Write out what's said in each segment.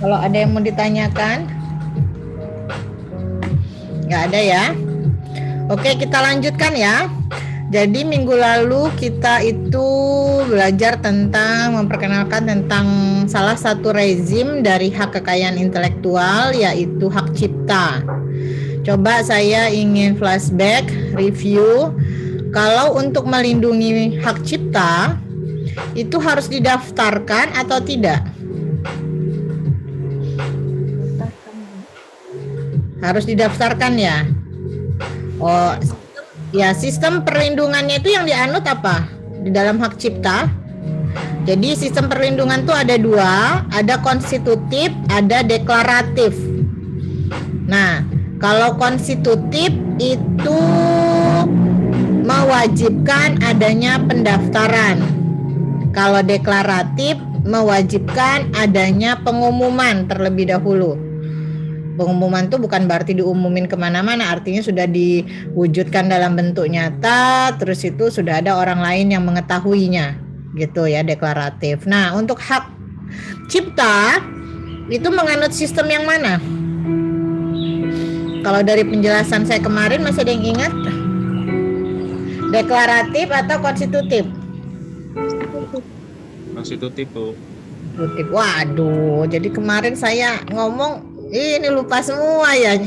Kalau ada yang mau ditanyakan, nggak ada ya. Oke, kita lanjutkan ya. Jadi minggu lalu kita itu belajar tentang memperkenalkan tentang salah satu rezim dari hak kekayaan intelektual, yaitu hak cipta. Coba saya ingin flashback, review. Kalau untuk melindungi hak cipta, itu harus didaftarkan atau tidak? Harus didaftarkan ya. Oh, ya, sistem perlindungannya itu yang dianut apa? Di dalam hak cipta. Jadi sistem perlindungan itu ada dua, ada konstitutif, ada deklaratif. Nah, kalau konstitutif itu mewajibkan adanya pendaftaran. Kalau deklaratif mewajibkan adanya pengumuman terlebih dahulu. Pengumuman itu bukan berarti diumumin kemana-mana, artinya sudah diwujudkan dalam bentuk nyata, terus itu sudah ada orang lain yang mengetahuinya, gitu ya, deklaratif. Nah, untuk hak cipta itu menganut sistem yang mana? Kalau dari penjelasan saya kemarin masih ada yang ingat? Deklaratif atau konstitutif? Konstitutif, Bu. Konstitutif. Waduh, jadi kemarin saya ngomong ini lupa semua ya.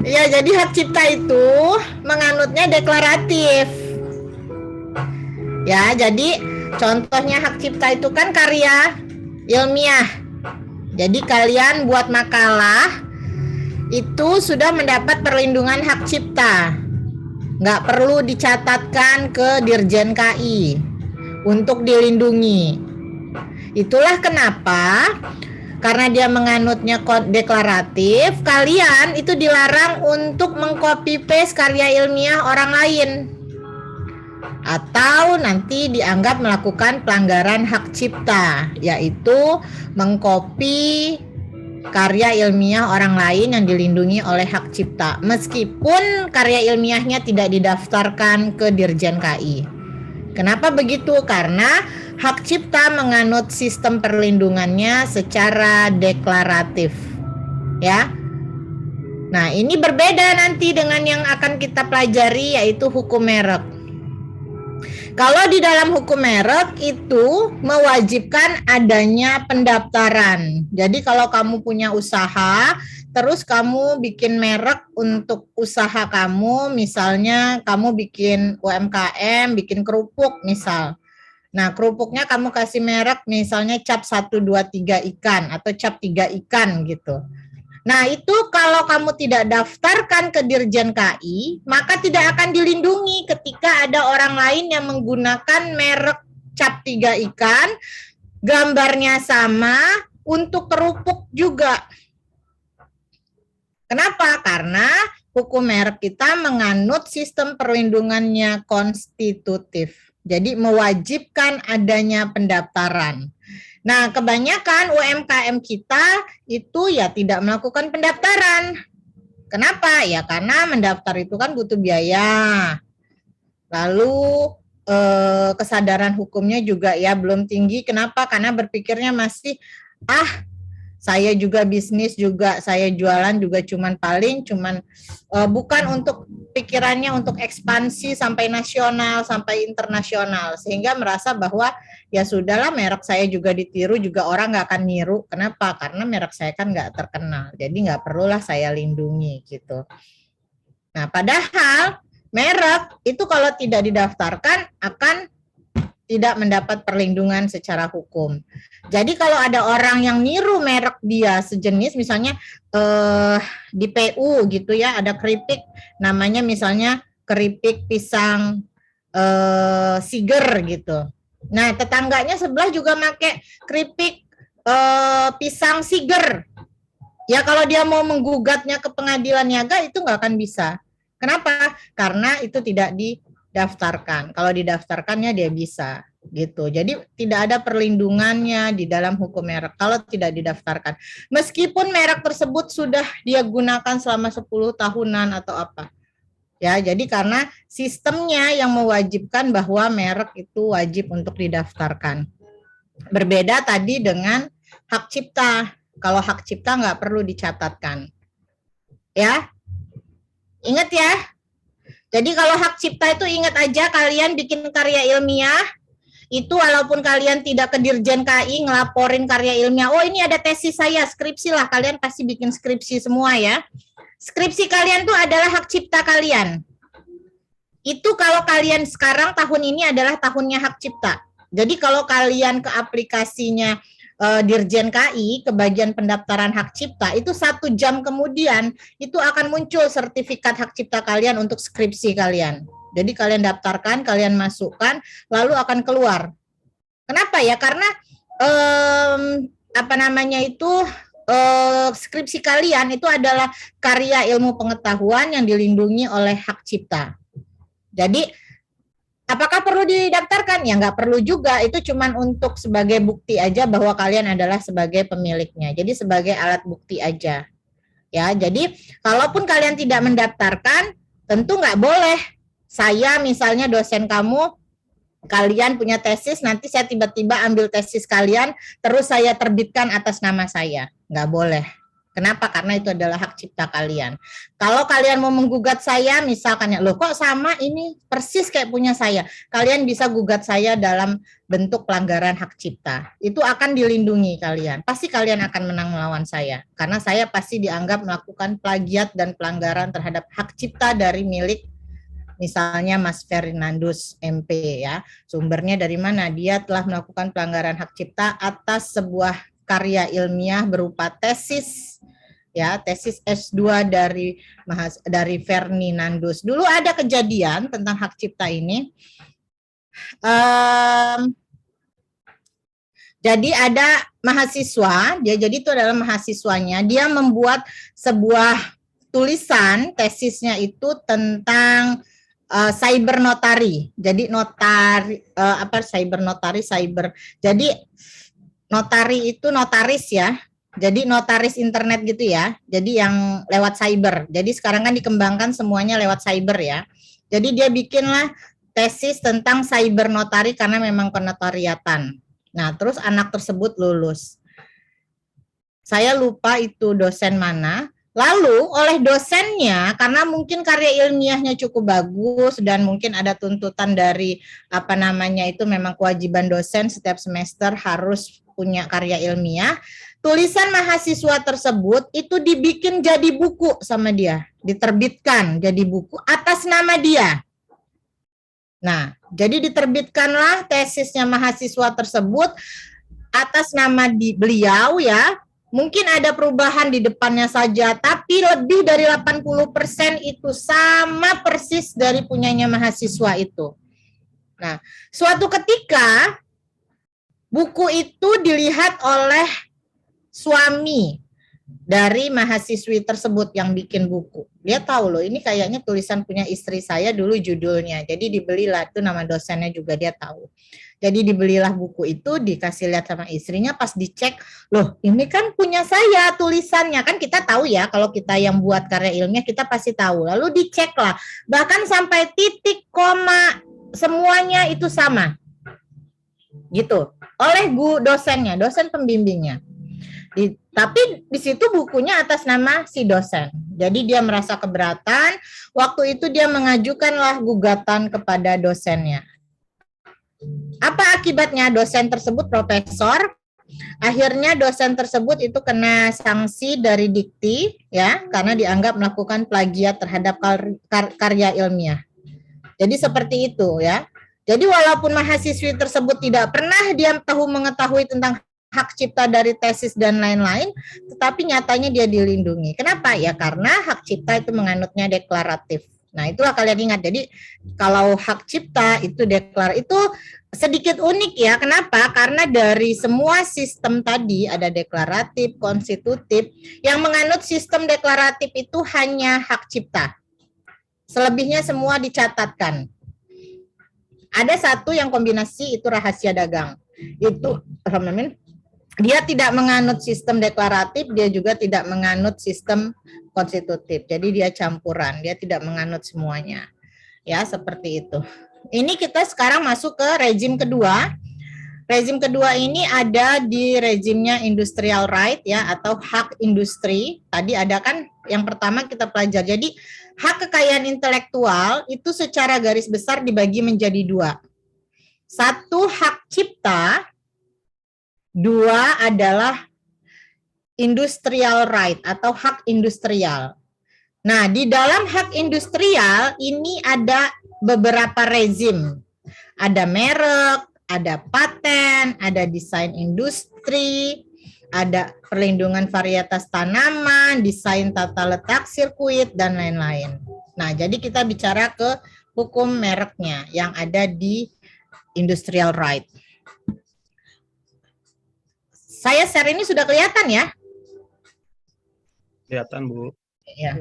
Ya, jadi hak cipta itu menganutnya deklaratif. Ya, jadi contohnya hak cipta itu kan karya ilmiah. Jadi kalian buat makalah itu sudah mendapat perlindungan hak cipta. Nggak perlu dicatatkan ke Dirjen KI untuk dilindungi. Itulah kenapa, karena dia menganutnya deklaratif, kalian itu dilarang untuk mengcopy paste karya ilmiah orang lain, atau nanti dianggap melakukan pelanggaran hak cipta, yaitu mengcopy karya ilmiah orang lain yang dilindungi oleh hak cipta, meskipun karya ilmiahnya tidak didaftarkan ke Dirjen KI. Kenapa begitu? Karena hak cipta menganut sistem perlindungannya secara deklaratif, ya. Nah, ini berbeda nanti dengan yang akan kita pelajari, yaitu hukum merek. Kalau di dalam hukum merek itu mewajibkan adanya pendaftaran. Jadi kalau kamu punya usaha, terus kamu bikin merek untuk usaha kamu, misalnya kamu bikin UMKM, bikin kerupuk misal. Nah, kerupuknya kamu kasih merek misalnya cap 1, 2, 3 ikan atau cap 3 ikan gitu. Nah, itu kalau kamu tidak daftarkan ke Dirjen KI, maka tidak akan dilindungi ketika ada orang lain yang menggunakan merek cap 3 ikan, gambarnya sama, untuk kerupuk juga. Kenapa? Karena hukum merek kita menganut sistem perlindungannya konstitutif. Jadi mewajibkan adanya pendaftaran. Nah, kebanyakan UMKM kita itu ya tidak melakukan pendaftaran. Kenapa? Ya karena mendaftar itu kan butuh biaya. Lalu kesadaran hukumnya juga ya belum tinggi. Kenapa? Karena berpikirnya masih saya juga bisnis juga, saya jualan juga cuman bukan untuk pikirannya untuk ekspansi sampai nasional, sampai internasional, sehingga merasa bahwa ya sudahlah, merek saya juga ditiru, juga orang nggak akan niru. Kenapa? Karena merek saya kan nggak terkenal, jadi nggak perlulah saya lindungi gitu. Nah, padahal merek itu kalau tidak didaftarkan akan tidak mendapat perlindungan secara hukum. Jadi kalau ada orang yang niru merek dia sejenis, misalnya di PU gitu ya, ada keripik namanya misalnya keripik pisang siger gitu. Nah, tetangganya sebelah juga pakai keripik pisang siger. Ya kalau dia mau menggugatnya ke pengadilan niaga itu nggak akan bisa. Kenapa? Karena itu tidak didaftarkan. Kalau didaftarkannya dia bisa gitu. Jadi tidak ada perlindungannya di dalam hukum merek kalau tidak didaftarkan. Meskipun merek tersebut sudah dia gunakan selama 10 tahunan atau apa. Ya, jadi karena sistemnya yang mewajibkan bahwa merek itu wajib untuk didaftarkan. Berbeda tadi dengan hak cipta. Kalau hak cipta nggak perlu dicatatkan. Ya, ingat ya. Jadi kalau hak cipta itu ingat aja kalian bikin karya ilmiah, itu walaupun kalian tidak ke Dirjen KI ngelaporin karya ilmiah, oh ini ada tesis saya, skripsi lah, kalian pasti bikin skripsi semua ya. Skripsi kalian tuh adalah hak cipta kalian. Itu kalau kalian sekarang tahun ini adalah tahunnya hak cipta. Jadi kalau kalian ke aplikasinya Dirjen KI ke bagian pendaftaran hak cipta, itu 1 jam kemudian itu akan muncul sertifikat hak cipta kalian untuk skripsi kalian. Jadi kalian daftarkan, kalian masukkan, lalu akan keluar. Kenapa ya? Karena skripsi kalian itu adalah karya ilmu pengetahuan yang dilindungi oleh hak cipta. Jadi apakah perlu didaftarkan? Ya nggak perlu juga, itu cuman untuk sebagai bukti aja bahwa kalian adalah sebagai pemiliknya. Jadi sebagai alat bukti aja. Ya, jadi kalaupun kalian tidak mendaftarkan, tentu nggak boleh. Saya misalnya dosen kamu, kalian punya tesis, nanti saya tiba-tiba ambil tesis kalian, terus saya terbitkan atas nama saya. Nggak boleh. Kenapa? Karena itu adalah hak cipta kalian. Kalau kalian mau menggugat saya, misalkan, loh kok sama ini persis kayak punya saya, kalian bisa gugat saya dalam bentuk pelanggaran hak cipta. Itu akan dilindungi kalian. Pasti kalian akan menang melawan saya. Karena saya pasti dianggap melakukan plagiat dan pelanggaran terhadap hak cipta dari milik misalnya Mas Fernandus MP ya. Sumbernya dari mana? Dia telah melakukan pelanggaran hak cipta atas sebuah karya ilmiah berupa tesis ya, tesis S2 dari Fernandus. Dulu ada kejadian tentang hak cipta ini. Jadi ada mahasiswa, jadi itu adalah mahasiswanya, dia membuat sebuah tulisan tesisnya itu tentang cyber notari. Jadi Jadi notari itu notaris ya. Jadi notaris internet gitu ya. Jadi yang lewat cyber. Jadi sekarang kan dikembangkan semuanya lewat cyber ya. Jadi dia bikinlah tesis tentang cyber notari karena memang penotariatan. Nah, terus anak tersebut lulus. Saya lupa itu dosen mana. Lalu oleh dosennya, karena mungkin karya ilmiahnya cukup bagus dan mungkin ada tuntutan dari itu memang kewajiban dosen setiap semester harus punya karya ilmiah, tulisan mahasiswa tersebut itu dibikin jadi buku sama dia, diterbitkan jadi buku atas nama dia. Nah, jadi diterbitkanlah tesisnya mahasiswa tersebut atas nama beliau ya. Mungkin ada perubahan di depannya saja, tapi lebih dari 80% itu sama persis dari punyanya mahasiswa itu. Nah, suatu ketika buku itu dilihat oleh suami dari mahasiswi tersebut yang bikin buku. Dia tahu loh, ini kayaknya tulisan punya istri saya dulu judulnya. Jadi dibelilah, itu nama dosennya juga dia tahu. Jadi dibelilah buku itu, dikasih lihat sama istrinya, pas dicek, loh ini kan punya saya tulisannya. Kan kita tahu ya, kalau kita yang buat karya ilmiah kita pasti tahu. Lalu dicek lah, bahkan sampai titik, koma, semuanya itu sama. Gitu, oleh dosennya, dosen pembimbingnya. Tapi di situ bukunya atas nama si dosen. Jadi dia merasa keberatan, waktu itu dia mengajukanlah gugatan kepada dosennya. Apa akibatnya? Dosen tersebut profesor, akhirnya dosen tersebut itu kena sanksi dari Dikti ya, karena dianggap melakukan plagiat terhadap karya ilmiah. Jadi seperti itu ya. Jadi walaupun mahasiswi tersebut tidak pernah dia mengetahui tentang hak cipta dari tesis dan lain-lain, tetapi nyatanya dia dilindungi. Kenapa? Ya karena hak cipta itu menganutnya deklaratif. Nah, itulah kalian ingat. Jadi kalau hak cipta itu itu sedikit unik ya. Kenapa? Karena dari semua sistem tadi ada deklaratif, konstitutif. Yang menganut sistem deklaratif itu hanya hak cipta. Selebihnya semua dicatatkan. Ada satu yang kombinasi itu rahasia dagang. Itu dia tidak menganut sistem deklaratif, dia juga tidak menganut sistem konstitutif. Jadi dia campuran, dia tidak menganut semuanya. Ya, seperti itu. Ini kita sekarang masuk ke rezim kedua. Rezim kedua ini ada di rezimnya industrial right ya, atau hak industri. Tadi ada kan yang pertama kita pelajari. Jadi hak kekayaan intelektual itu secara garis besar dibagi menjadi dua. Satu hak cipta, dua adalah industrial right atau hak industrial. Nah, di dalam hak industrial ini ada beberapa rezim. Ada merek, ada paten, ada desain industri, ada perlindungan varietas tanaman, desain tata letak sirkuit, dan lain-lain. Nah, jadi kita bicara ke hukum mereknya yang ada di industrial right. Saya share ini sudah kelihatan ya? Kelihatan, Bu. Ya.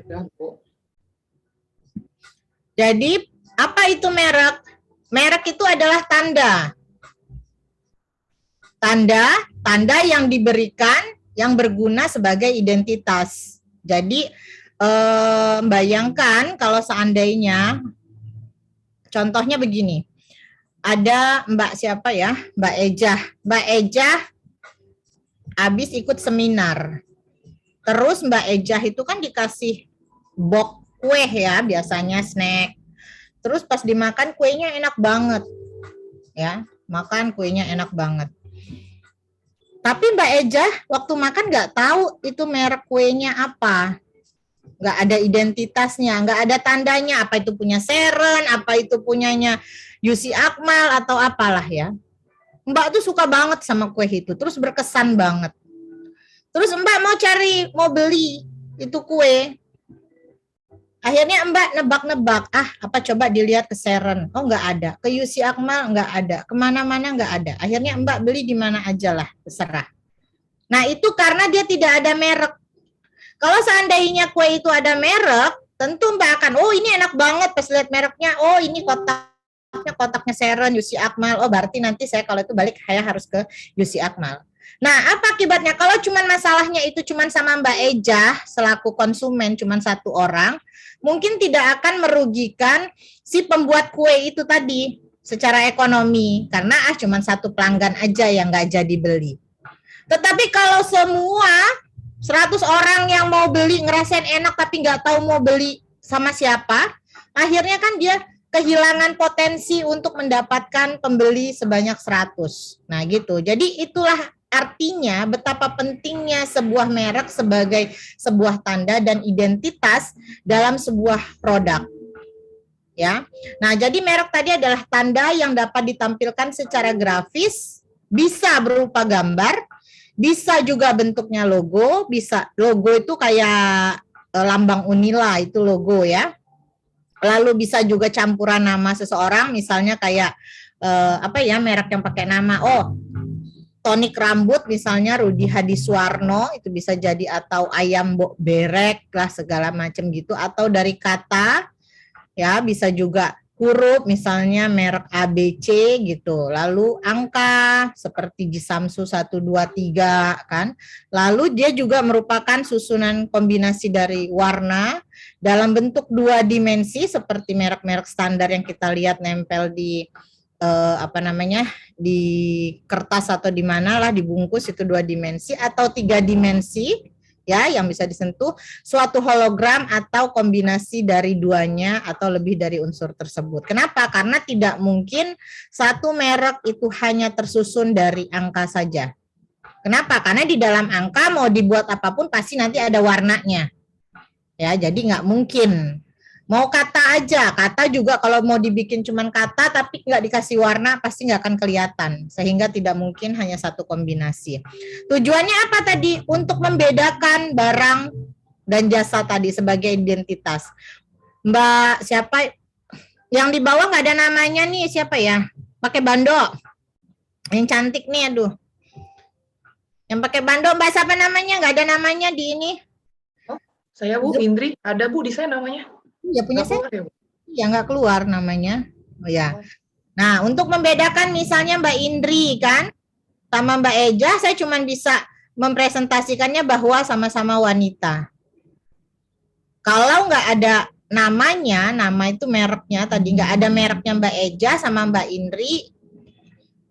Jadi, apa itu merek? Merek itu adalah tanda. Tanda yang diberikan yang berguna sebagai identitas. Jadi bayangkan kalau seandainya contohnya begini. Ada Mbak siapa ya? Mbak Ejah. Mbak Ejah habis ikut seminar. Terus Mbak Ejah itu kan dikasih box kue ya, biasanya snack. Terus pas dimakan kuenya enak banget. Ya, makan kuenya enak banget. Tapi Mbak Ejah waktu makan nggak tahu itu merek kuenya apa. Nggak ada identitasnya, nggak ada tandanya, apa itu punya Seren, apa itu punyanya Yusi Akmal atau apalah ya. Mbak tuh suka banget sama kue itu, terus berkesan banget. Terus Mbak mau beli itu kue. Akhirnya Mbak nebak-nebak, apa coba dilihat ke Seren, oh nggak ada, ke Yusi Akmal nggak ada, kemana-mana nggak ada. Akhirnya Mbak beli di mana aja lah, terserah. Nah itu karena dia tidak ada merek. Kalau seandainya kue itu ada merek, tentu Mbak akan, oh ini enak banget pas lihat mereknya, oh ini kotaknya Seren, Yusi Akmal, oh berarti nanti saya kalau itu balik saya harus ke Yusi Akmal. Nah, apa akibatnya? Kalau cuman masalahnya itu cuman sama Mbak Ejah selaku konsumen cuman satu orang, mungkin tidak akan merugikan si pembuat kue itu tadi secara ekonomi karena cuman satu pelanggan aja yang nggak jadi beli. Tetapi kalau semua 100 orang yang mau beli ngerasain enak tapi nggak tahu mau beli sama siapa, akhirnya kan dia kehilangan potensi untuk mendapatkan pembeli sebanyak 100. Nah gitu. Jadi itulah artinya betapa pentingnya sebuah merek sebagai sebuah tanda dan identitas dalam sebuah produk. Ya. Nah, jadi merek tadi adalah tanda yang dapat ditampilkan secara grafis, bisa berupa gambar, bisa juga bentuknya logo, bisa logo itu kayak lambang Unila itu logo ya. Lalu bisa juga campuran nama seseorang, misalnya kayak merek yang pakai nama tonik rambut misalnya Rudi Hadiswarno itu bisa jadi, atau ayam berek lah segala macam gitu, atau dari kata ya bisa juga huruf misalnya merek ABC gitu, lalu angka seperti di Samsu 123 kan, lalu dia juga merupakan susunan kombinasi dari warna dalam bentuk 2 dimensi seperti merek-merek standar yang kita lihat nempel di di kertas atau di mana lah dibungkus itu 2 dimensi atau 3 dimensi ya yang bisa disentuh, suatu hologram atau kombinasi dari duanya atau lebih dari unsur tersebut. Kenapa? Karena tidak mungkin satu merek itu hanya tersusun dari angka saja. Kenapa? Karena di dalam angka mau dibuat apapun pasti nanti ada warnanya. Ya, jadi nggak mungkin. Mau kata aja, kata juga kalau mau dibikin cuman kata tapi nggak dikasih warna pasti nggak akan kelihatan, sehingga tidak mungkin hanya satu kombinasi. Tujuannya apa tadi? Untuk membedakan barang dan jasa tadi sebagai identitas. Mbak siapa yang di bawah nggak ada namanya nih, siapa ya? Pakai bando, yang cantik nih, aduh. Yang pakai bando, Mbak siapa namanya? Nggak ada namanya di ini. Oh, saya Bu Indri, ada Bu di saya namanya. Ya punya saya. Ya nggak keluar namanya. Oh ya. Nah, untuk membedakan misalnya Mbak Indri kan sama Mbak Eja, saya cuma bisa mempresentasikannya bahwa sama-sama wanita. Kalau nggak ada namanya, nama itu mereknya tadi nggak ada mereknya Mbak Eja sama Mbak Indri,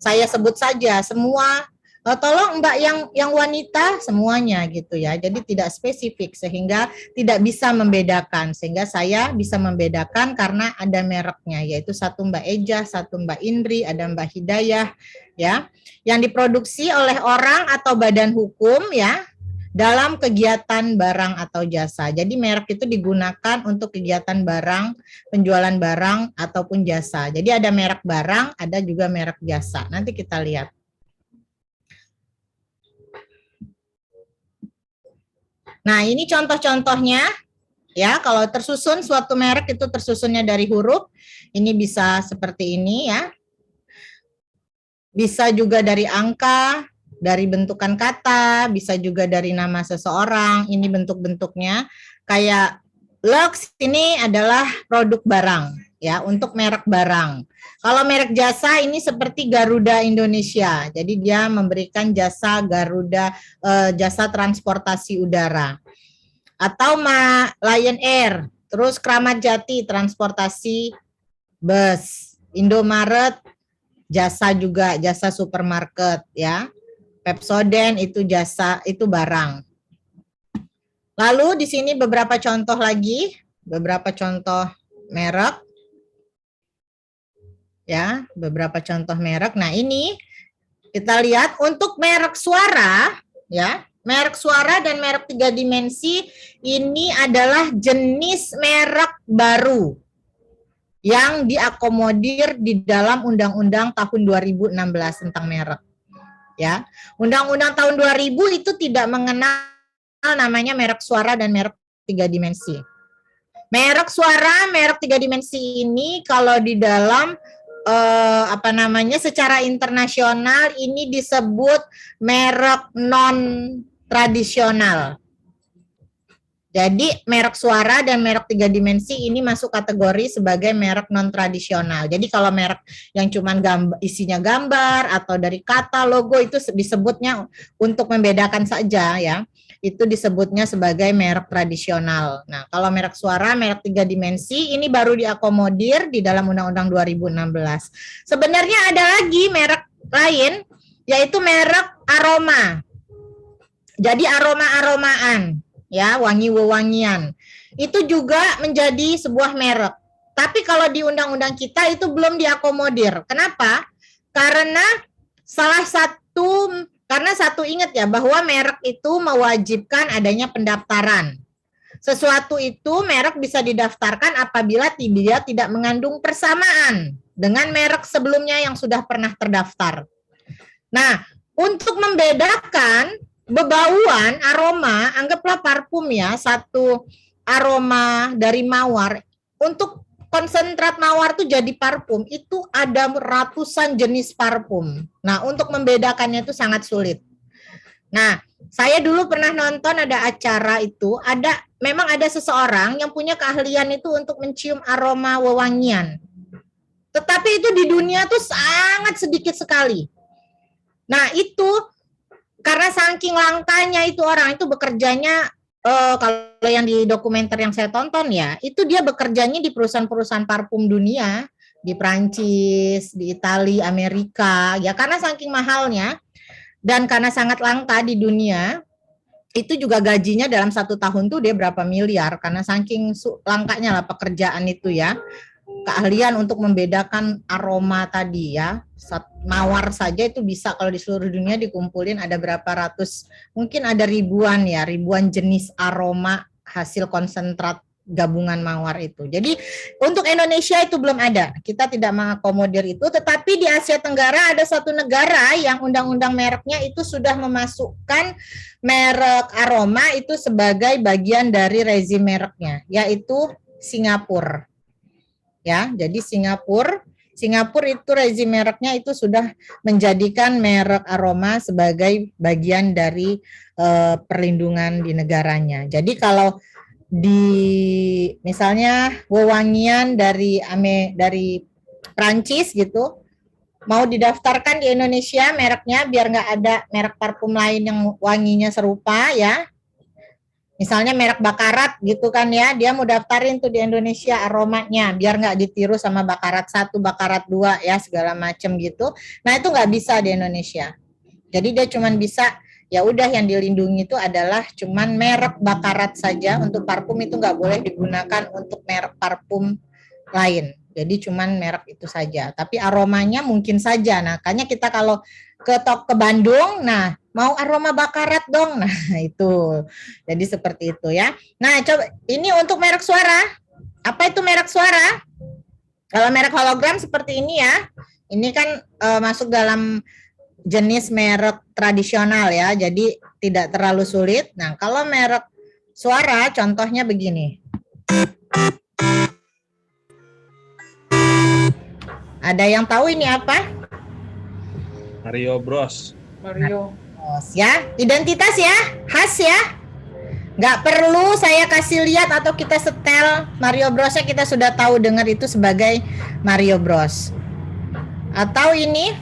saya sebut saja semua. Tolong Mbak yang wanita semuanya gitu ya. Jadi tidak spesifik sehingga tidak bisa membedakan. Sehingga saya bisa membedakan karena ada mereknya, yaitu satu Mbak Eja, satu Mbak Indri, ada Mbak Hidayah ya. Yang diproduksi oleh orang atau badan hukum ya dalam kegiatan barang atau jasa. Jadi merek itu digunakan untuk kegiatan barang, penjualan barang ataupun jasa. Jadi ada merek barang, ada juga merek jasa. Nanti kita lihat. Nah, ini contoh-contohnya ya. Kalau tersusun suatu merek itu tersusunnya dari huruf. Ini bisa seperti ini ya. Bisa juga dari angka, dari bentukan kata, bisa juga dari nama seseorang. Ini bentuk-bentuknya. Kayak Lux ini adalah produk barang ya, untuk merek barang. Kalau merek jasa ini seperti Garuda Indonesia. Jadi dia memberikan jasa Garuda, jasa transportasi udara. Atau Lion Air, terus Kramat Jati transportasi bus, Indomaret jasa juga, jasa supermarket ya. Pepsodent itu jasa, itu barang. Lalu di sini beberapa contoh lagi, beberapa contoh merek. Ya, beberapa contoh merek. Nah, ini kita lihat untuk merek suara ya. Merek suara dan merek 3 dimensi ini adalah jenis merek baru yang diakomodir di dalam Undang-Undang tahun 2016 tentang merek. Ya. Undang-Undang tahun 2000 itu tidak mengenal namanya merek suara dan merek 3 dimensi. Merek suara, merek 3 dimensi ini kalau di dalam secara internasional ini disebut merek non tradisional. Jadi merek suara dan merek 3 dimensi ini masuk kategori sebagai merek non tradisional. Jadi kalau merek yang cuman isinya gambar atau dari kata, logo itu disebutnya untuk membedakan saja ya. Itu disebutnya sebagai merek tradisional. Nah, kalau merek suara, merek 3 dimensi ini baru diakomodir di dalam Undang-Undang 2016. Sebenarnya ada lagi merek lain, yaitu merek aroma. Jadi aroma-aromaan, ya, wangi-wewangian. Itu juga menjadi sebuah merek. Tapi kalau di undang-undang kita itu belum diakomodir. Kenapa? Karena satu ingat ya, bahwa merek itu mewajibkan adanya pendaftaran. Sesuatu itu merek bisa didaftarkan apabila dia tidak mengandung persamaan dengan merek sebelumnya yang sudah pernah terdaftar. Nah, untuk membedakan bebauan, aroma, anggaplah parfum ya, satu aroma dari mawar, untuk konsentrat mawar itu jadi parfum, itu ada ratusan jenis parfum. Nah, untuk membedakannya itu sangat sulit. Nah, saya dulu pernah nonton ada acara itu, memang ada seseorang yang punya keahlian itu untuk mencium aroma wewangian. Tetapi itu di dunia tuh sangat sedikit sekali. Nah, itu karena saking langkanya itu orang itu bekerjanya, kalau yang di dokumenter yang saya tonton ya, itu dia bekerjanya di perusahaan-perusahaan parfum dunia, di Prancis, di Italia, Amerika, ya karena saking mahalnya dan karena sangat langka di dunia, itu juga gajinya dalam 1 tahun tuh dia berapa miliar, karena saking langkanya lah pekerjaan itu ya. Keahlian untuk membedakan aroma tadi ya, mawar saja itu bisa kalau di seluruh dunia dikumpulin ada berapa ratus, mungkin ada ribuan ya, ribuan jenis aroma hasil konsentrat gabungan mawar itu. Jadi untuk Indonesia itu belum ada, kita tidak mengakomodir itu. Tetapi di Asia Tenggara ada satu negara yang undang-undang mereknya itu sudah memasukkan merek aroma itu sebagai bagian dari rezim mereknya, yaitu Singapura. Ya, jadi Singapura itu rezim mereknya itu sudah menjadikan merek aroma sebagai bagian dari perlindungan di negaranya. Jadi kalau di misalnya wewangian dari Prancis gitu mau didaftarkan di Indonesia mereknya biar nggak ada merek parfum lain yang wanginya serupa ya. Misalnya merek Bakarat gitu kan ya, dia mau daftarin tuh di Indonesia aromanya, biar nggak ditiru sama Bakarat 1, Bakarat 2 ya segala macam gitu. Nah itu nggak bisa di Indonesia. Jadi dia cuman bisa ya udah yang dilindungi itu adalah cuman merek Bakarat saja. Untuk parfum itu nggak boleh digunakan untuk merek parfum lain. Jadi cuman merek itu saja. Tapi aromanya mungkin saja. Nah, makanya kita kalau ke Bandung, nah mau aroma Bakarat dong. Nah, itu. Jadi seperti itu ya. Nah, coba ini untuk merek suara. Apa itu merek suara? Kalau merek hologram seperti ini ya. Ini kan masuk dalam jenis merek tradisional ya. Jadi tidak terlalu sulit. Nah, kalau merek suara contohnya begini. Ada yang tahu ini apa? Mario Bros. Mario. Ya, identitas ya, khas ya. Nggak perlu saya kasih lihat atau kita setel Mario Brosnya, kita sudah tahu dengar itu sebagai Mario Bros. Atau ini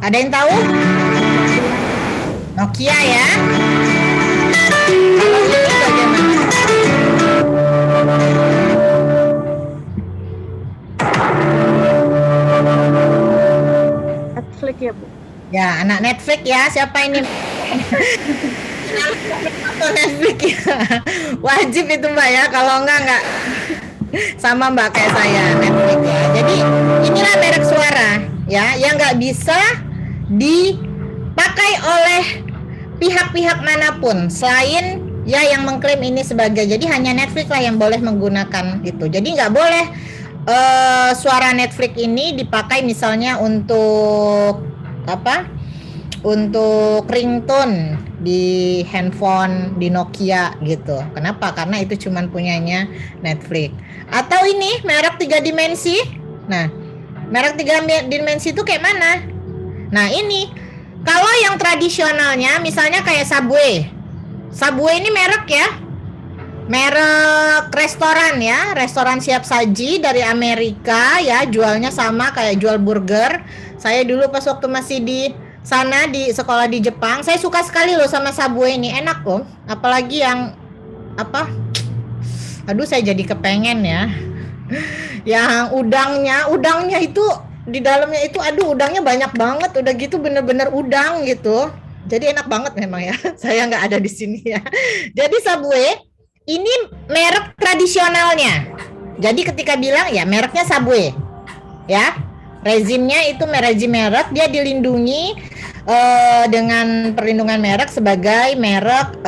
ada yang tahu? Nokia ya. Kalau ini bagaimana? Netflix ya Bu? Ya, anak Netflix ya. Siapa ini? Netflix ya. Wajib itu Mbak ya. Kalau enggak sama Mbak kayak saya Netflix ya. Jadi inilah merek suara ya yang nggak bisa dipakai oleh pihak-pihak manapun selain ya yang mengklaim ini sebagai, jadi hanya Netflix lah yang boleh menggunakan itu. Jadi nggak boleh suara Netflix ini dipakai misalnya untuk apa? Untuk ringtone di handphone di Nokia gitu. Kenapa? Karena itu cuman punyanya Netflix. Atau ini merek 3 dimensi. Nah, merek 3 dimensi itu kayak mana? Nah, ini kalau yang tradisionalnya misalnya kayak Subway. Subway ini merek ya. Merek restoran ya, restoran siap saji dari Amerika ya, jualnya sama kayak jual burger. Saya dulu pas waktu masih di sana di sekolah di Jepang, saya suka sekali loh sama Subway ini, enak loh. Apalagi yang apa? Aduh, saya jadi kepengen ya. Yang udangnya itu di dalamnya itu, aduh udangnya banyak banget, udah gitu bener-bener udang gitu. Jadi enak banget memang ya. Saya nggak ada di sini ya. Jadi Subway ini merek tradisionalnya. Jadi ketika bilang ya mereknya Subway, ya rezimnya itu rezim merek, dia dilindungi dengan perlindungan merek sebagai merek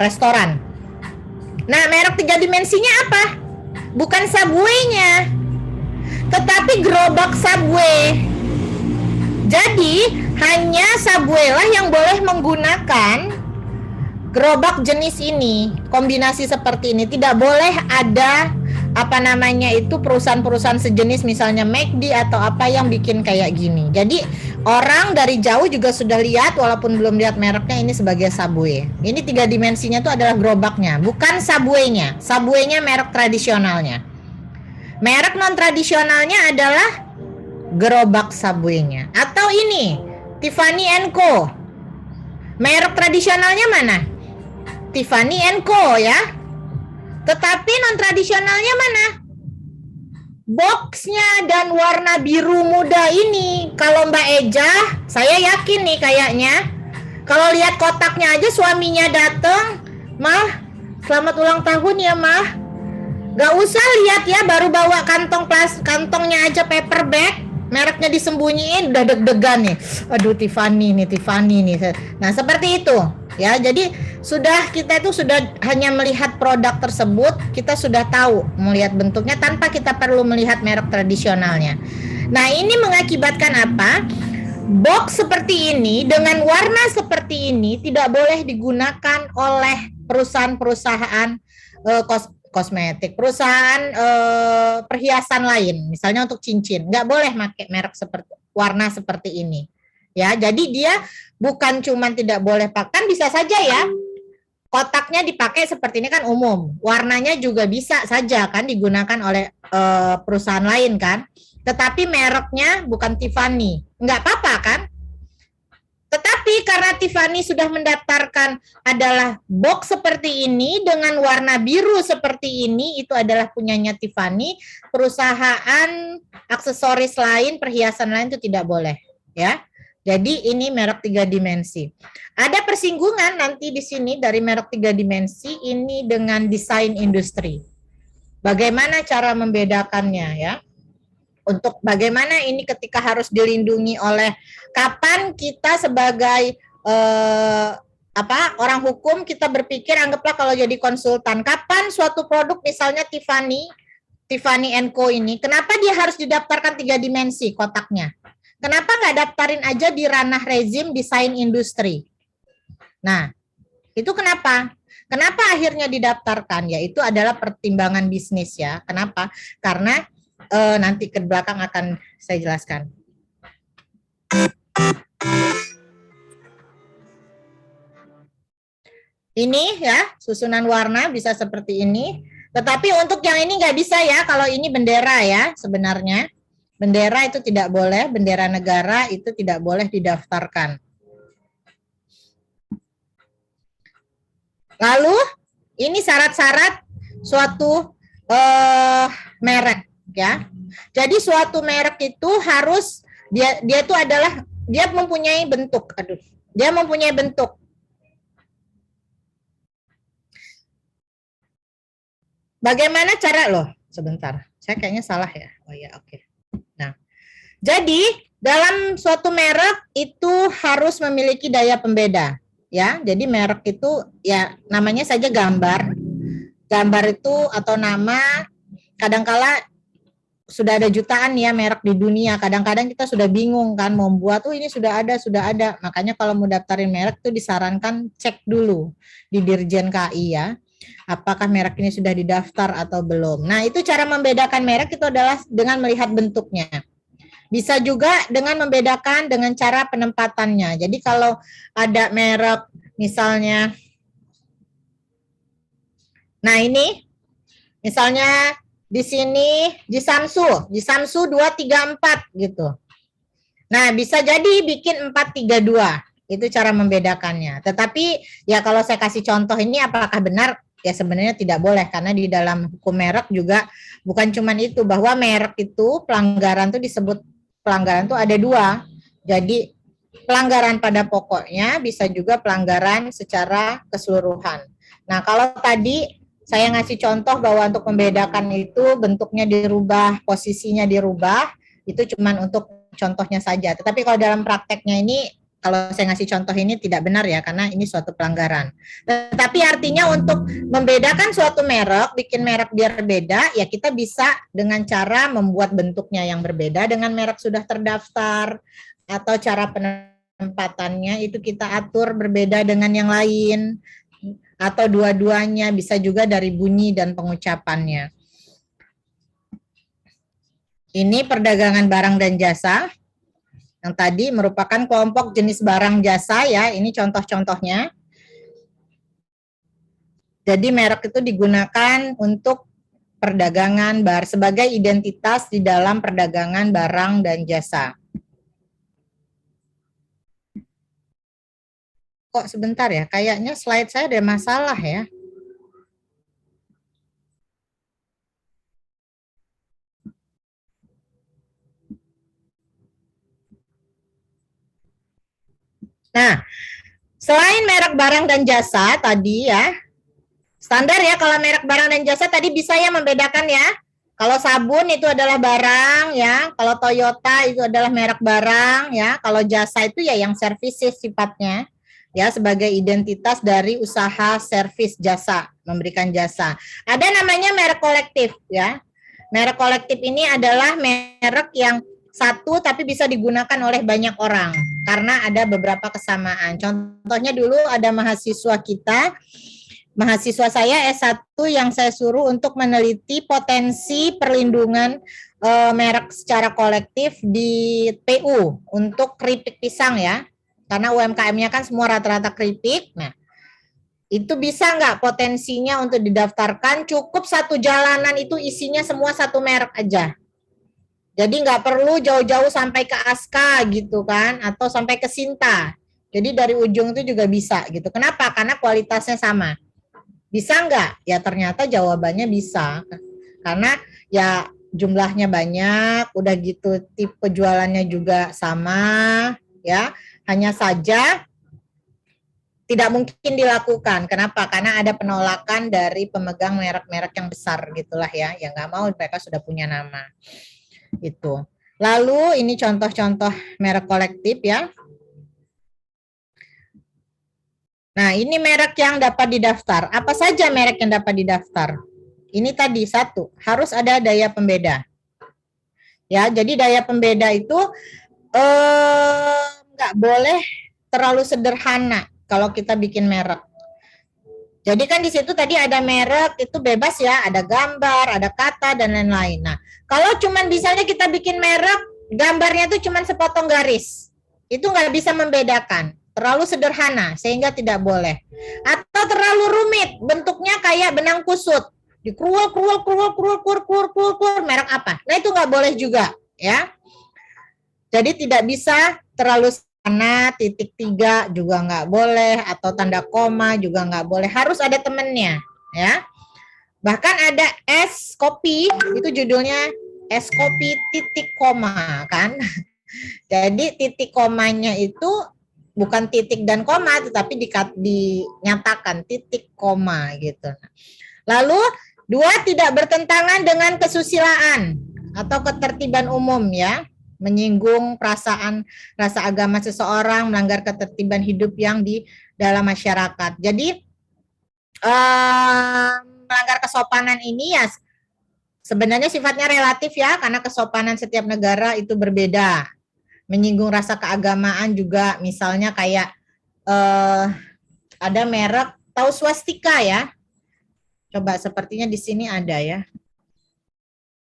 restoran. Nah, merek 3 dimensinya apa? Bukan Subway-nya, tetapi gerobak Subway. Jadi hanya Subway lah yang boleh menggunakan gerobak jenis ini, kombinasi seperti ini. Tidak boleh ada apa namanya itu perusahaan-perusahaan sejenis misalnya McD atau apa yang bikin kayak gini. Jadi orang dari jauh juga sudah lihat walaupun belum lihat mereknya ini sebagai Subway. Ini 3 dimensinya itu adalah gerobaknya, bukan Subway-nya. Subway-nya merek tradisionalnya. Merek non tradisionalnya adalah gerobak Subway-nya. Atau ini Tiffany & Co. Merek tradisionalnya mana? Tiffany & Co ya. Tetapi non tradisionalnya mana? Boxnya dan warna biru muda ini. Kalau Mbak Eja, saya yakin nih kayaknya kalau lihat kotaknya aja suaminya dateng, "Mah, selamat ulang tahun ya Mah." Gak usah lihat ya, baru bawa kantongnya aja paper bag, mereknya disembunyiin, udah deg-degan nih. Aduh, Tiffany nih. Nah, seperti itu ya. Jadi kita itu sudah hanya melihat produk tersebut, kita sudah tahu melihat bentuknya tanpa kita perlu melihat merek tradisionalnya. Nah, ini mengakibatkan apa? Box seperti ini dengan warna seperti ini tidak boleh digunakan oleh perusahaan-perusahaan kosmetik, perusahaan perhiasan lain, misalnya untuk cincin, nggak boleh pakai merek seperti warna seperti ini. Ya, jadi dia bukan cuma tidak boleh pakai, bisa saja ya. Kotaknya dipakai seperti ini kan umum. Warnanya juga bisa saja kan digunakan oleh perusahaan lain kan. Tetapi mereknya bukan Tiffany. Enggak apa-apa kan? Tetapi karena Tiffany sudah mendaftarkan adalah box seperti ini dengan warna biru seperti ini, itu adalah punyanya Tiffany, perusahaan aksesoris lain, perhiasan lain itu tidak boleh, ya. Jadi ini merek 3 dimensi. Ada persinggungan nanti di sini dari merek 3 dimensi ini dengan desain industri. Bagaimana cara membedakannya ya? Untuk bagaimana ini ketika harus dilindungi oleh kapan kita sebagai orang hukum kita berpikir, anggaplah kalau jadi konsultan, kapan suatu produk misalnya Tiffany & Co ini, kenapa dia harus didaftarkan 3 dimensi kotaknya? Kenapa nggak daftarin aja di ranah rezim desain industri? Nah, itu kenapa? Kenapa akhirnya didaftarkan? Ya itu adalah pertimbangan bisnis ya. Kenapa? Karena nanti ke belakang akan saya jelaskan. Ini ya, susunan warna bisa seperti ini. Tetapi untuk yang ini nggak bisa ya, kalau ini bendera ya sebenarnya. Bendera itu tidak boleh, bendera negara itu tidak boleh didaftarkan. Lalu, ini syarat-syarat suatu merek. Ya, jadi suatu merek itu harus dia itu adalah dia mempunyai bentuk. Dia mempunyai bentuk. Bagaimana cara loh? Sebentar, saya kayaknya salah ya. Oh ya, oke. Nah, jadi dalam suatu merek itu harus memiliki daya pembeda. Ya, jadi merek itu ya namanya saja gambar. Gambar itu atau nama kadangkala sudah ada jutaan ya merek di dunia. Kadang-kadang kita sudah bingung kan mau buat, ini sudah ada. Makanya kalau mau daftarin merek tuh disarankan cek dulu di Dirjen KI ya. Apakah merek ini sudah didaftar atau belum. Nah, itu cara membedakan merek itu adalah dengan melihat bentuknya. Bisa juga dengan membedakan dengan cara penempatannya. Jadi kalau ada merek misalnya, nah ini misalnya di sini di Samsu 234 gitu. Nah, bisa jadi bikin 432. Itu cara membedakannya. Tetapi ya kalau saya kasih contoh ini apakah benar? Ya sebenarnya tidak boleh karena di dalam hukum merek juga bukan cuma itu, bahwa merek itu pelanggaran itu disebut pelanggaran itu ada 2. Jadi pelanggaran pada pokoknya bisa juga pelanggaran secara keseluruhan. Nah, kalau tadi saya ngasih contoh bahwa untuk membedakan itu bentuknya dirubah, posisinya dirubah, itu cuma untuk contohnya saja. Tetapi kalau dalam prakteknya ini, kalau saya ngasih contoh ini tidak benar ya, karena ini suatu pelanggaran. Tetapi artinya untuk membedakan suatu merek, bikin merek biar beda, ya kita bisa dengan cara membuat bentuknya yang berbeda dengan merek sudah terdaftar, atau cara penempatannya itu kita atur berbeda dengan yang lain, atau dua-duanya, bisa juga dari bunyi dan pengucapannya. Ini perdagangan barang dan jasa. Yang tadi merupakan kelompok jenis barang jasa ya, ini contoh-contohnya. Jadi merek itu digunakan untuk perdagangan sebagai identitas di dalam perdagangan barang dan jasa. Kok sebentar ya, kayaknya slide saya ada masalah ya. Nah, selain merek barang dan jasa tadi ya, standar ya kalau merek barang dan jasa tadi bisa ya membedakan ya. Kalau sabun itu adalah barang ya, kalau Toyota itu adalah merek barang ya, kalau jasa itu ya yang services sifatnya ya, sebagai identitas dari usaha servis jasa, memberikan jasa. Ada namanya merek kolektif ya. Merek kolektif ini adalah merek yang satu tapi bisa digunakan oleh banyak orang karena ada beberapa kesamaan. Contohnya dulu ada mahasiswa kita mahasiswa saya S1 yang saya suruh untuk meneliti potensi perlindungan merek secara kolektif di PU untuk keripik pisang ya. Karena UMKM-nya kan semua rata-rata keripik. Nah, itu bisa nggak potensinya untuk didaftarkan? Cukup satu jalanan itu isinya semua satu merek aja. Jadi nggak perlu jauh-jauh sampai ke Aska gitu kan, atau sampai ke Sinta. Jadi dari ujung itu juga bisa gitu. Kenapa? Karena kualitasnya sama. Bisa nggak? Ya ternyata jawabannya bisa. Karena ya jumlahnya banyak, udah gitu tipe jualannya juga sama, ya. Hanya saja tidak mungkin dilakukan. Kenapa? Karena ada penolakan dari pemegang merek-merek yang besar gitulah ya. Yang nggak mau mereka sudah punya nama. Itu. Lalu ini contoh-contoh merek kolektif ya. Nah, ini merek yang dapat didaftar. Apa saja merek yang dapat didaftar? Ini tadi satu, harus ada daya pembeda. Ya, jadi daya pembeda itu nggak boleh terlalu sederhana kalau kita bikin merek. Jadi kan di situ tadi ada merek itu bebas ya, ada gambar, ada kata dan lain-lain. Nah, kalau cuman misalnya kita bikin merek, gambarnya itu cuman sepotong garis, itu nggak bisa membedakan. Terlalu sederhana sehingga tidak boleh. Atau terlalu rumit, bentuknya kayak benang kusut, dikruul, merek apa? Nah itu nggak boleh juga, ya. Jadi tidak bisa terlalu sederhana, titik 3 juga nggak boleh, atau tanda koma juga nggak boleh. Harus ada temennya, ya. Bahkan ada es kopi, itu judulnya es kopi titik koma, kan? Jadi titik komanya itu bukan titik dan koma, tetapi dinyatakan titik koma gitu. Lalu 2, tidak bertentangan dengan kesusilaan atau ketertiban umum ya, menyinggung perasaan rasa agama seseorang, melanggar ketertiban hidup yang di dalam masyarakat. Jadi melanggar kesopanan ini ya sebenarnya sifatnya relatif ya, karena kesopanan setiap negara itu berbeda. Menyinggung rasa keagamaan juga, misalnya kayak ada merek, tahu swastika ya? Coba sepertinya di sini ada ya.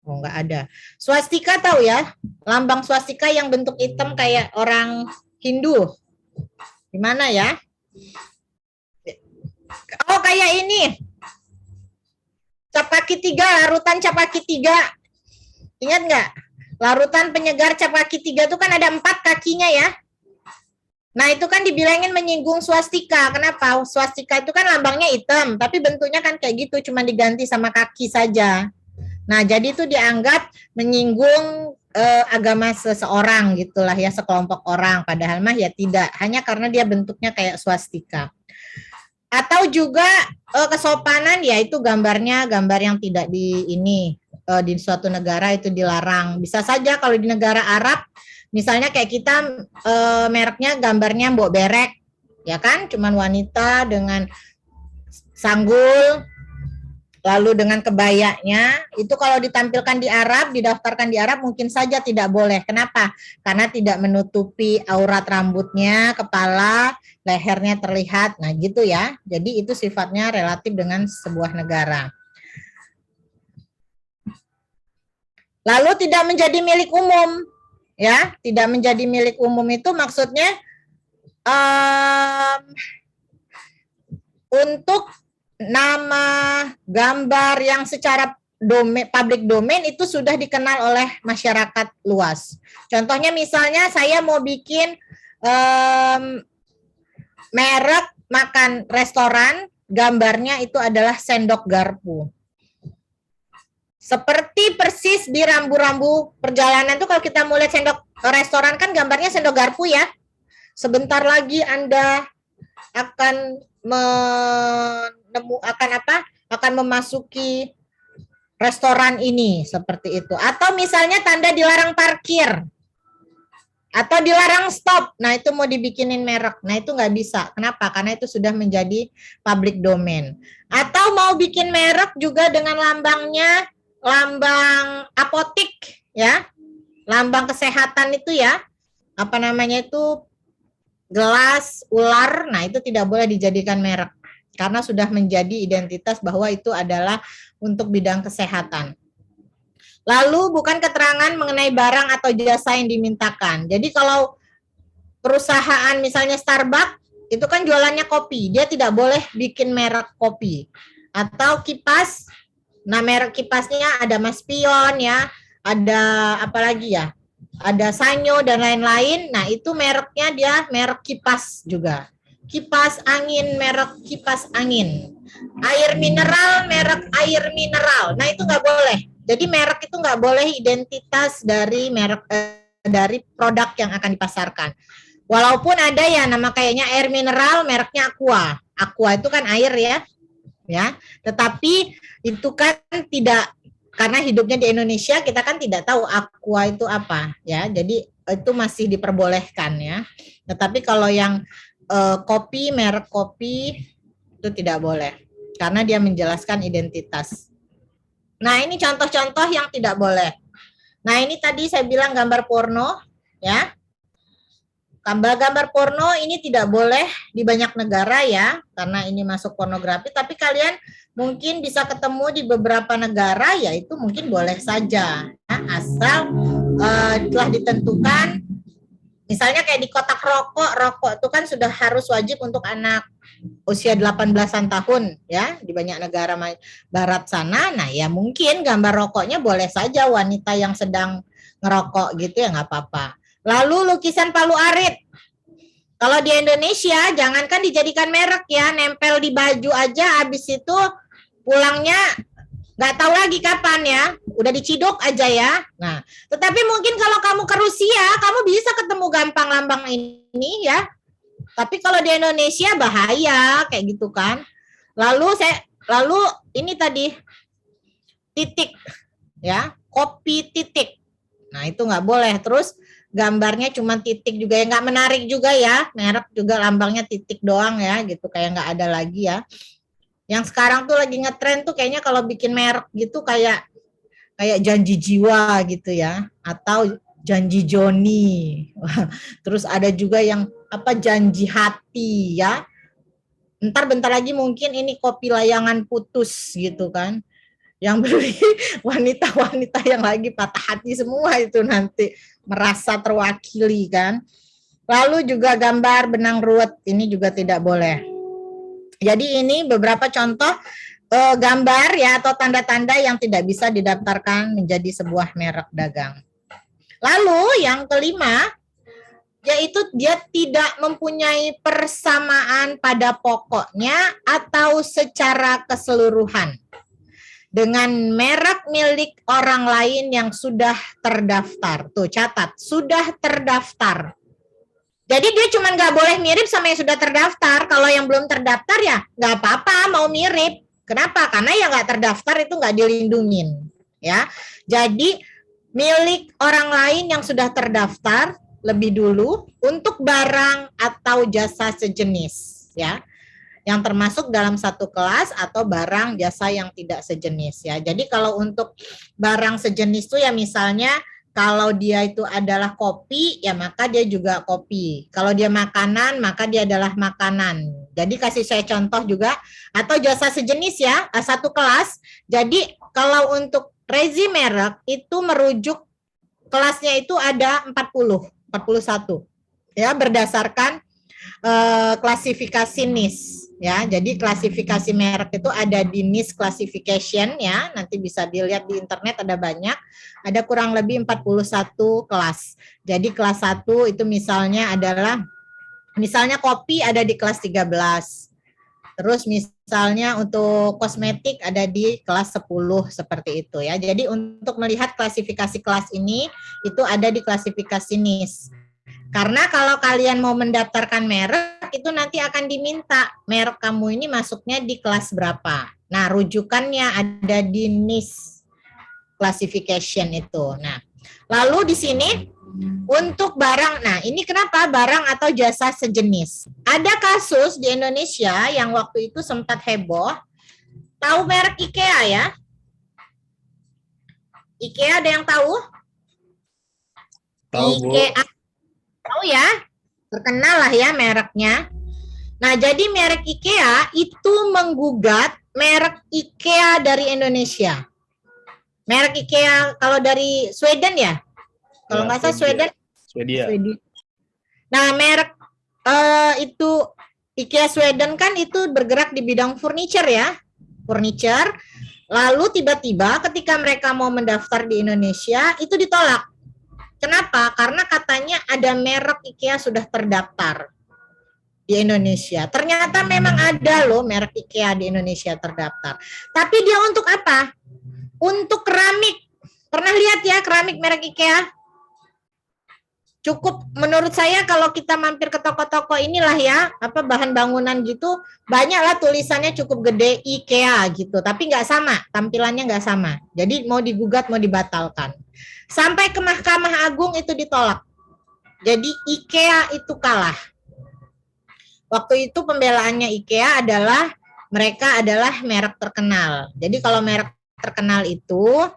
Oh, nggak ada. Swastika tahu ya? Lambang swastika yang bentuk hitam kayak orang Hindu. Gimana ya? Oh, kayak ini. Cap kaki 3, larutan cap kaki 3. Ingat nggak? Larutan penyegar cap kaki 3 itu kan ada 4 kakinya ya. Nah itu kan dibilangin menyinggung swastika. Kenapa? Swastika itu kan lambangnya hitam, tapi bentuknya kan kayak gitu, cuma diganti sama kaki saja. Nah jadi itu dianggap menyinggung agama seseorang gitulah ya, sekelompok orang. Padahal mah ya tidak, hanya karena dia bentuknya kayak swastika. Atau juga kesopanan, yaitu gambarnya gambar yang tidak di di suatu negara itu dilarang. Bisa saja kalau di negara Arab, misalnya kayak kita mereknya gambarnya mbok berek, ya kan, cuman wanita dengan sanggul, lalu dengan kebayanya, itu kalau ditampilkan di Arab, didaftarkan di Arab mungkin saja tidak boleh. Kenapa? Karena tidak menutupi aurat rambutnya, kepala, lehernya terlihat, nah gitu ya. Jadi itu sifatnya relatif dengan sebuah negara. Lalu tidak menjadi milik umum, ya, tidak menjadi milik umum itu maksudnya untuk nama, gambar yang secara public domain itu sudah dikenal oleh masyarakat luas. Contohnya misalnya saya mau bikin merek makan restoran, gambarnya itu adalah sendok garpu. Seperti persis di rambu-rambu perjalanan tuh kalau kita mau lihat sendok restoran kan gambarnya sendok garpu ya. Sebentar lagi Anda akan akan memasuki restoran ini seperti itu. Atau misalnya tanda dilarang parkir atau dilarang stop. Nah, itu mau dibikinin merek. Nah, itu nggak bisa. Kenapa? Karena itu sudah menjadi public domain. Atau mau bikin merek juga dengan lambangnya lambang apotik ya, lambang kesehatan itu ya, apa namanya itu, gelas ular, nah itu tidak boleh dijadikan merek karena sudah menjadi identitas bahwa itu adalah untuk bidang kesehatan. Lalu bukan keterangan mengenai barang atau jasa yang dimintakan. Jadi kalau perusahaan misalnya Starbucks itu kan jualannya kopi, dia tidak boleh bikin merek kopi. Atau kipas, nah merek kipasnya ada Mas Pion ya, ada apa lagi ya, ada Sanyo dan lain-lain. Nah itu mereknya dia merek kipas juga. Kipas angin, merek kipas angin. Air mineral, merek air mineral. Nah itu nggak boleh. Jadi merek itu nggak boleh identitas dari merek dari produk yang akan dipasarkan. Walaupun ada ya nama kayaknya air mineral, mereknya Aqua. Aqua itu kan air ya. Tetapi itu kan tidak, karena hidupnya di Indonesia kita kan tidak tahu Aqua itu apa ya. Jadi itu masih diperbolehkan ya. Tetapi kalau yang kopi, merek kopi itu tidak boleh karena dia menjelaskan identitas. Nah, ini contoh-contoh yang tidak boleh. Nah, ini tadi saya bilang gambar porno ya. Gambar porno ini tidak boleh di banyak negara ya, karena ini masuk pornografi, tapi kalian mungkin bisa ketemu di beberapa negara, ya itu mungkin boleh saja, ya, asal telah ditentukan, misalnya kayak di kotak rokok itu kan sudah harus wajib untuk anak usia 18-an tahun ya, di banyak negara barat sana. Nah ya mungkin gambar rokoknya boleh saja wanita yang sedang ngerokok gitu ya, nggak apa-apa. Lalu lukisan palu arit. Kalau di Indonesia jangankan dijadikan merek ya, nempel di baju aja, habis itu pulangnya nggak tahu lagi kapan ya, udah diciduk aja ya. Nah, tetapi mungkin kalau kamu ke Rusia, kamu bisa ketemu gampang lambang ini ya. Tapi kalau di Indonesia bahaya kayak gitu kan. Lalu ini tadi titik ya, kopi titik. Nah, itu nggak boleh. Terus gambarnya cuma titik juga ya, nggak menarik juga ya. Merek juga lambangnya titik doang ya, gitu kayak nggak ada lagi ya. Yang sekarang tuh lagi ngetren tuh kayaknya kalau bikin merek gitu kayak janji jiwa gitu ya, atau janji Joni. Terus ada juga yang apa janji hati ya. Bentar lagi mungkin ini kopi layangan putus gitu kan. Yang beli wanita-wanita yang lagi patah hati semua itu nanti merasa terwakili kan. Lalu juga gambar benang ruwet ini juga tidak boleh. Jadi ini beberapa contoh gambar ya atau tanda-tanda yang tidak bisa didaftarkan menjadi sebuah merek dagang. Lalu yang kelima, yaitu dia tidak mempunyai persamaan pada pokoknya atau secara keseluruhan dengan merek milik orang lain yang sudah terdaftar. Tuh catat, sudah terdaftar. Jadi dia cuma nggak boleh mirip sama yang sudah terdaftar. Kalau yang belum terdaftar ya nggak apa-apa mau mirip. Kenapa? Karena yang nggak terdaftar itu nggak dilindungin. Ya, jadi milik orang lain yang sudah terdaftar lebih dulu untuk barang atau jasa sejenis, ya, yang termasuk dalam satu kelas atau barang jasa yang tidak sejenis, ya. Jadi kalau untuk barang sejenis itu ya misalnya kalau dia itu adalah kopi, ya maka dia juga kopi. Kalau dia makanan, maka dia adalah makanan. Jadi kasih saya contoh juga, atau jasa sejenis ya, satu kelas. Jadi kalau untuk rezi merek itu merujuk kelasnya itu ada 41. Ya, berdasarkan klasifikasi NIS. Ya, jadi klasifikasi merek itu ada di NIS classification ya, nanti bisa dilihat di internet ada banyak, ada kurang lebih 41 kelas. Jadi kelas 1 itu misalnya adalah, misalnya kopi ada di kelas 13. Terus misalnya untuk kosmetik ada di kelas 10 seperti itu ya. Jadi untuk melihat klasifikasi kelas ini itu ada di klasifikasi NIS. Karena kalau kalian mau mendaftarkan merek, itu nanti akan diminta merek kamu ini masuknya di kelas berapa. Nah, rujukannya ada di NIS classification itu. Nah, lalu di sini untuk barang, nah ini kenapa barang atau jasa sejenis. Ada kasus di Indonesia yang waktu itu sempat heboh. Tahu merek IKEA ya? IKEA ada yang tahu? Tahu, Bu. IKEA. Tahu ya, terkenal lah ya mereknya. Nah, jadi merek IKEA itu menggugat merek IKEA dari Indonesia. Merek IKEA kalau dari Sweden ya? Kalau Ya, nggak salah Sweden. Swedia. Nah, merek itu IKEA Sweden kan itu bergerak di bidang furniture ya. Furniture. Lalu tiba-tiba ketika mereka mau mendaftar di Indonesia, itu ditolak. Kenapa? Karena katanya ada merek IKEA sudah terdaftar di Indonesia. Ternyata memang ada loh merek IKEA di Indonesia terdaftar. Tapi dia untuk apa? Untuk keramik. Pernah lihat ya keramik merek IKEA? Cukup menurut saya kalau kita mampir ke toko-toko inilah ya, apa bahan bangunan gitu, banyaklah tulisannya cukup gede IKEA gitu, tapi nggak sama, tampilannya nggak sama. Jadi mau digugat, mau dibatalkan. Sampai ke Mahkamah Agung itu ditolak. Jadi IKEA itu kalah. Waktu itu pembelaannya IKEA adalah mereka adalah merek terkenal. Jadi kalau merek terkenal itu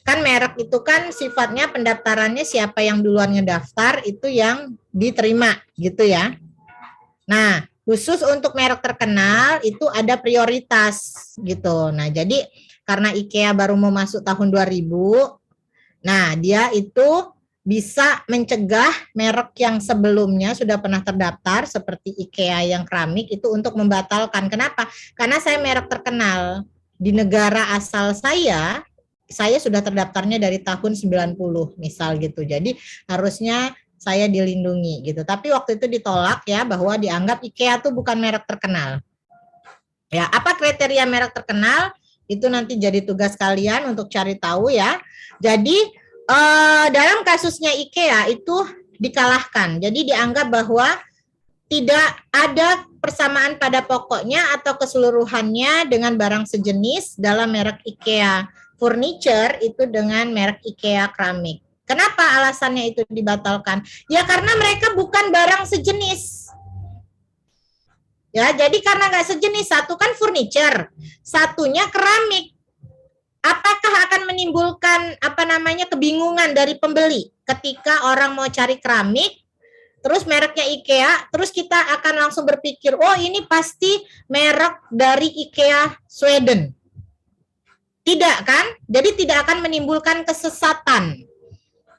kan merek itu kan sifatnya pendaftarannya siapa yang duluan ngedaftar itu yang diterima gitu ya. Nah, khusus untuk merek terkenal itu ada prioritas gitu. Nah, jadi karena IKEA baru mau masuk tahun 2000, nah dia itu bisa mencegah merek yang sebelumnya sudah pernah terdaftar seperti IKEA yang keramik itu untuk membatalkan. Kenapa? Karena saya merek terkenal. Di negara asal saya sudah terdaftarnya dari tahun 90 misal gitu. Jadi harusnya saya dilindungi gitu. Tapi waktu itu ditolak ya bahwa dianggap IKEA itu bukan merek terkenal. Ya, apa kriteria merek terkenal? Itu nanti jadi tugas kalian untuk cari tahu ya. Jadi dalam kasusnya IKEA itu dikalahkan. Jadi dianggap bahwa tidak ada persamaan pada pokoknya atau keseluruhannya dengan barang sejenis dalam merek IKEA furniture itu dengan merek IKEA keramik. Kenapa alasannya itu dibatalkan? Ya karena mereka bukan barang sejenis. Ya, jadi karena nggak sejenis, satu kan furniture, satunya keramik. Apakah akan menimbulkan kebingungan dari pembeli ketika orang mau cari keramik, terus mereknya IKEA, terus kita akan langsung berpikir, oh ini pasti merek dari IKEA Sweden. Tidak kan? Jadi tidak akan menimbulkan kesesatan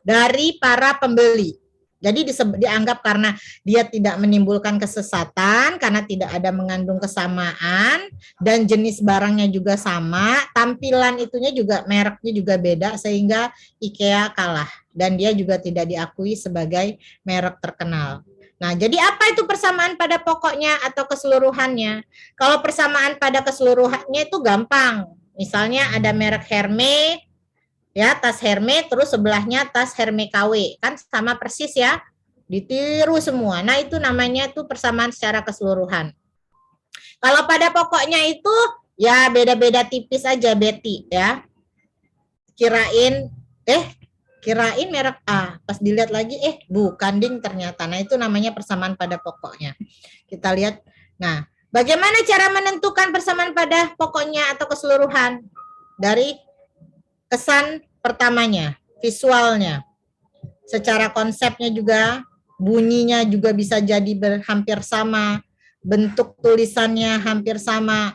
dari para pembeli. Jadi dianggap karena dia tidak menimbulkan kesesatan, karena tidak ada mengandung kesamaan, dan jenis barangnya juga sama, tampilan itunya juga, mereknya juga beda, sehingga IKEA kalah. Dan dia juga tidak diakui sebagai merek terkenal. Nah, jadi apa itu persamaan pada pokoknya atau keseluruhannya? Kalau persamaan pada keseluruhannya itu gampang. Misalnya ada merek Hermes, ya tas Hermes, terus sebelahnya tas Hermes KW, kan sama persis ya, ditiru semua. Nah itu namanya tuh persamaan secara keseluruhan. Kalau pada pokoknya itu ya beda-beda tipis aja Betty ya, kirain merek A, pas dilihat lagi bukan ding ternyata. Nah itu namanya persamaan pada pokoknya. Kita lihat. Nah, bagaimana cara menentukan persamaan pada pokoknya atau keseluruhan? Dari kesan pertamanya, visualnya. Secara konsepnya juga, bunyinya juga bisa jadi hampir sama, bentuk tulisannya hampir sama.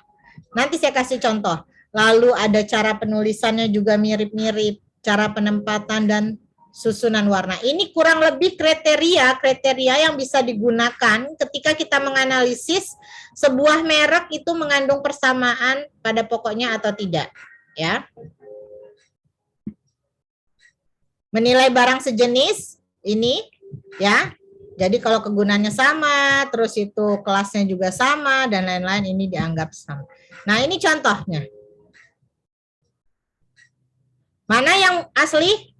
Nanti saya kasih contoh. Lalu ada cara penulisannya juga mirip-mirip, cara penempatan dan susunan warna. Ini kurang lebih kriteria yang bisa digunakan ketika kita menganalisis sebuah merek itu mengandung persamaan pada pokoknya atau tidak, ya. Menilai barang sejenis ini, ya. Jadi kalau kegunaannya sama, terus itu kelasnya juga sama dan lain-lain, ini dianggap sama. Nah, ini contohnya. Mana yang asli?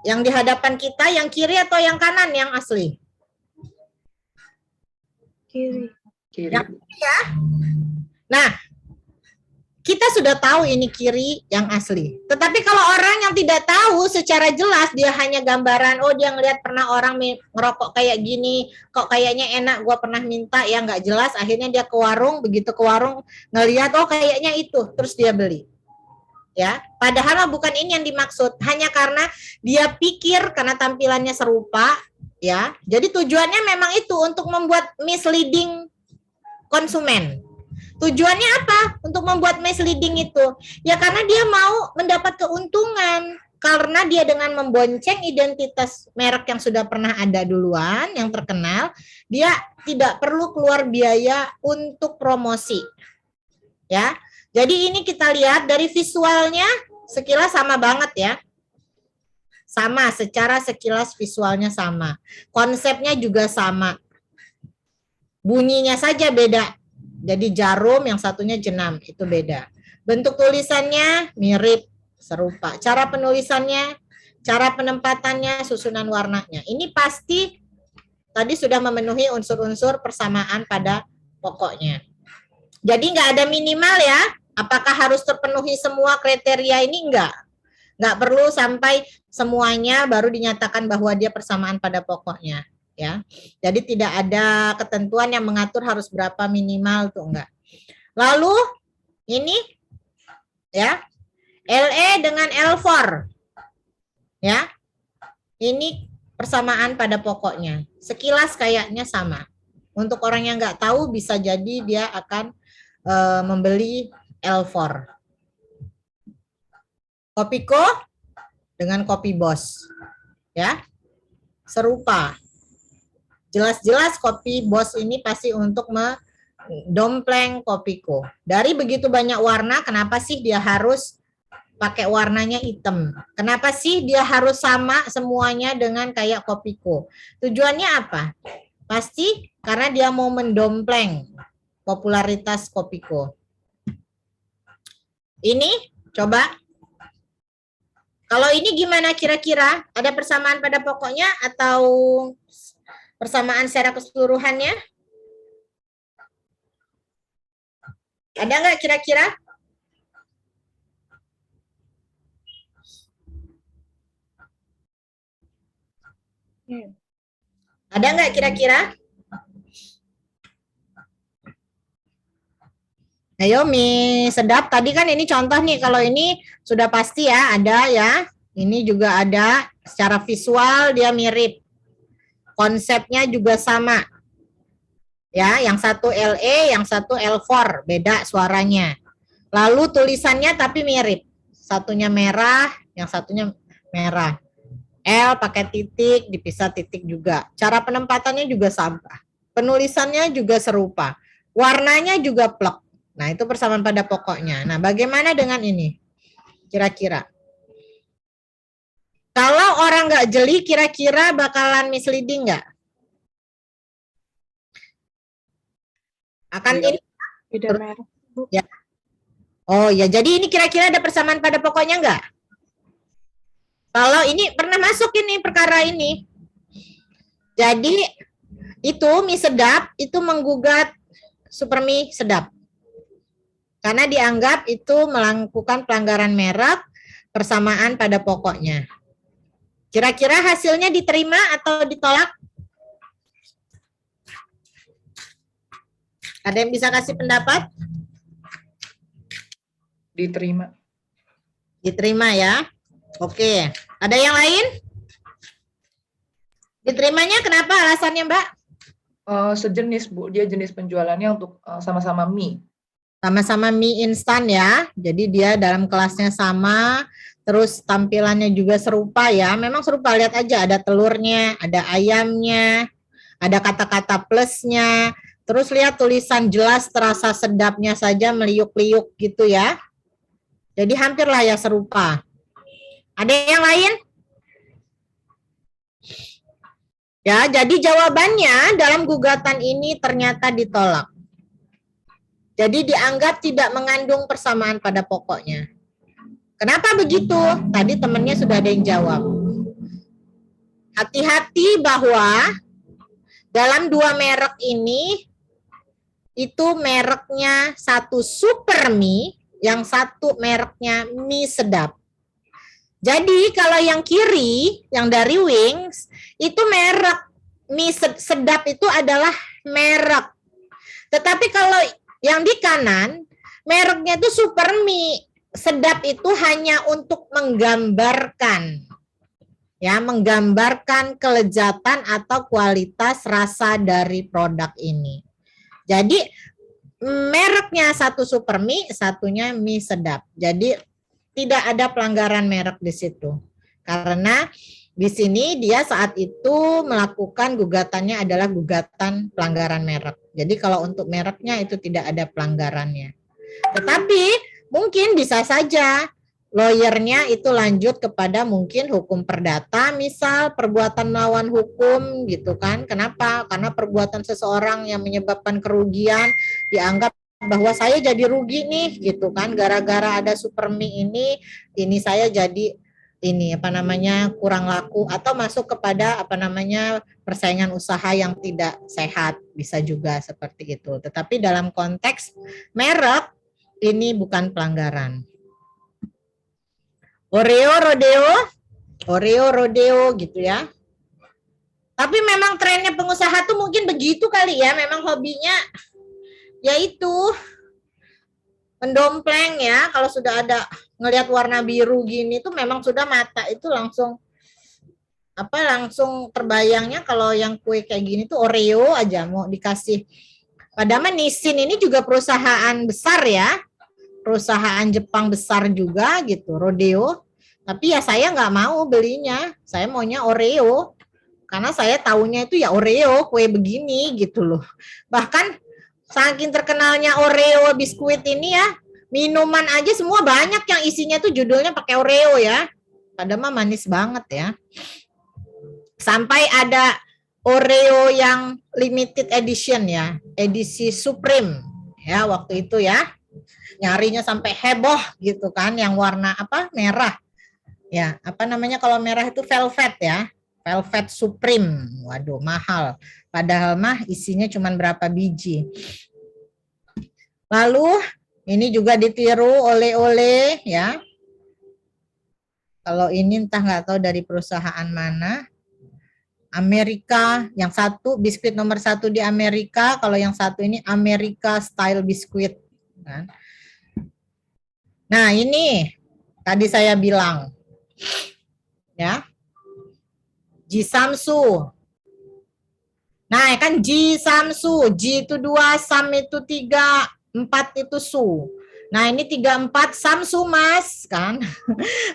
Yang di hadapan kita, yang kiri atau yang kanan yang asli? Kiri. Yang kiri ya. Nah, kita sudah tahu ini kiri yang asli. Tetapi kalau orang yang tidak tahu secara jelas, dia hanya gambaran, oh dia ngelihat pernah orang ngerokok kayak gini, kok kayaknya enak, gua pernah minta, ya nggak jelas, akhirnya dia ke warung, begitu ke warung ngelihat, oh kayaknya itu, terus dia beli. Ya, padahal bukan ini yang dimaksud, hanya karena dia pikir karena tampilannya serupa, ya. Jadi tujuannya memang itu untuk membuat misleading konsumen. Tujuannya apa? Untuk membuat misleading itu? Ya karena dia mau mendapat keuntungan. Karena dia dengan membonceng identitas merek yang sudah pernah ada duluan, yang terkenal, dia tidak perlu keluar biaya untuk promosi. Ya. Jadi ini kita lihat dari visualnya sekilas sama banget ya. Sama, secara sekilas visualnya sama. Konsepnya juga sama. Bunyinya saja beda. Jadi jarum, yang satunya jenam, itu beda. Bentuk tulisannya mirip, serupa. Cara penulisannya, cara penempatannya, susunan warnanya. Ini pasti tadi sudah memenuhi unsur-unsur persamaan pada pokoknya. Jadi nggak ada minimal ya. Apakah harus terpenuhi semua kriteria ini? Nggak perlu sampai semuanya baru dinyatakan bahwa dia persamaan pada pokoknya. Ya, jadi tidak ada ketentuan yang mengatur harus berapa minimal tuh enggak. Lalu ini ya LE dengan L4 ya, ini persamaan pada pokoknya. Sekilas kayaknya sama. Untuk orang yang nggak tahu bisa jadi dia akan membeli L4. Kopiko dengan Kopi Bos ya, serupa. Jelas-jelas Kopi Bos ini pasti untuk mendompleng Kopiko. Dari begitu banyak warna, kenapa sih dia harus pakai warnanya hitam? Kenapa sih dia harus sama semuanya dengan kayak Kopiko? Tujuannya apa? Pasti karena dia mau mendompleng popularitas Kopiko. Ini coba. Kalau ini gimana kira-kira? Ada persamaan pada pokoknya atau persamaan secara keseluruhannya? Ada nggak kira-kira? Ada nggak kira-kira? Ayo mie sedap. Tadi kan ini contoh nih. Kalau ini sudah pasti ya ada ya. Ini juga ada. Secara visual dia mirip. Konsepnya juga sama. Ya, yang satu LE, yang satu L4, beda suaranya. Lalu tulisannya tapi mirip. Satunya merah, yang satunya merah. L pakai titik, dipisah titik juga. Cara penempatannya juga sama. Penulisannya juga serupa. Warnanya juga plek. Nah, itu persamaan pada pokoknya. Nah, bagaimana dengan ini? Kira-kira. Kalau orang nggak jeli, kira-kira bakalan misleading nggak? Akan ini? Beda merek. Ya. Oh ya, jadi ini kira-kira ada persamaan pada pokoknya nggak? Kalau ini pernah masuk ini perkara ini. Jadi itu mie sedap itu menggugat Supermie sedap. Karena dianggap itu melakukan pelanggaran merek persamaan pada pokoknya. Kira-kira hasilnya diterima atau ditolak? Ada yang bisa kasih pendapat? Diterima. Diterima ya. Oke. Ada yang lain? Diterimanya kenapa alasannya, Mbak? Sejenis, Bu. Dia jenis penjualannya untuk sama-sama mie. Sama-sama mie instan ya. Jadi dia dalam kelasnya sama, terus tampilannya juga serupa ya. Memang serupa, lihat aja ada telurnya, ada ayamnya, ada kata-kata plusnya. Terus lihat tulisan jelas terasa sedapnya saja meliuk-liuk gitu ya. Jadi hampirlah ya serupa. Ada yang lain? Ya, jadi jawabannya dalam gugatan ini ternyata ditolak. Jadi dianggap tidak mengandung persamaan pada pokoknya. Kenapa begitu? Tadi temannya sudah ada yang jawab. Hati-hati bahwa dalam dua merek ini, itu mereknya satu Supermie, yang satu mereknya mie sedap. Jadi kalau yang kiri, yang dari Wings, itu merek mie sedap itu adalah merek. Tetapi kalau yang di kanan, mereknya itu Supermie. Sedap itu hanya untuk menggambarkan. ya, menggambarkan kelezatan atau kualitas rasa dari produk ini. Jadi mereknya satu Super Mie, satunya mie sedap. Jadi tidak ada pelanggaran merek di situ. Karena di sini dia saat itu melakukan gugatannya adalah gugatan pelanggaran merek. Jadi kalau untuk mereknya itu tidak ada pelanggarannya. Tetapi mungkin bisa saja lawyernya itu lanjut kepada mungkin hukum perdata, misal perbuatan melawan hukum gitu kan. Kenapa? Karena perbuatan seseorang yang menyebabkan kerugian dianggap bahwa saya jadi rugi nih gitu kan, gara-gara ada Super Mie ini saya jadi ini apa namanya kurang laku, atau masuk kepada apa namanya persaingan usaha yang tidak sehat, bisa juga seperti itu. Tetapi dalam konteks merek ini bukan pelanggaran. Oreo rodeo gitu ya. Tapi memang trennya pengusaha tuh mungkin begitu kali ya, memang hobinya yaitu mendompleng ya. Kalau sudah ada ngelihat warna biru gini tuh memang sudah mata itu langsung langsung terbayangnya kalau yang kue kayak gini tuh Oreo aja mau dikasih. Padahal Nissin ini juga perusahaan besar ya, perusahaan Jepang besar juga gitu, rodeo. Tapi ya saya nggak mau belinya, saya maunya Oreo. Karena saya tahunya itu ya Oreo, kue begini gitu loh. Bahkan saking terkenalnya Oreo biskuit ini ya, minuman aja semua banyak yang isinya tuh judulnya pakai Oreo ya. Padahal mah manis banget ya. Sampai ada Oreo yang limited edition ya, edisi Supreme ya waktu itu ya. Nyarinya sampai heboh gitu kan, yang warna merah. Ya, apa namanya kalau merah itu velvet ya. Velvet Supreme. Waduh, mahal. Padahal mah isinya cuma berapa biji. Lalu ini juga ditiru oleh ya. Kalau ini entah nggak tahu dari perusahaan mana. Amerika, yang satu biskuit nomor 1 di Amerika, kalau yang satu ini Amerika Style Biskuit. Nah ini tadi saya bilang ya, Jisamsu. Nah kan Jisamsu, Ji itu 2, Sam itu 3, 4 itu Su. Nah ini 3, 4 Samsu mas kan.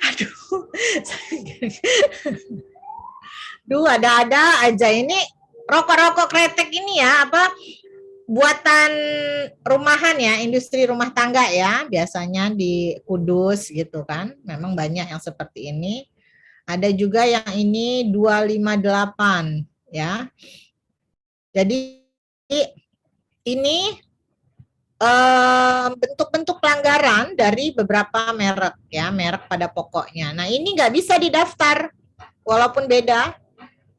Aduh. Duh ada-ada aja ini rokok-rokok kretek ini ya, buatan rumahan ya, industri rumah tangga ya, biasanya di Kudus gitu kan. Memang banyak yang seperti ini. Ada juga yang ini 258 ya. Jadi ini bentuk-bentuk pelanggaran dari beberapa merek ya, merek pada pokoknya. Nah ini nggak bisa didaftar walaupun beda.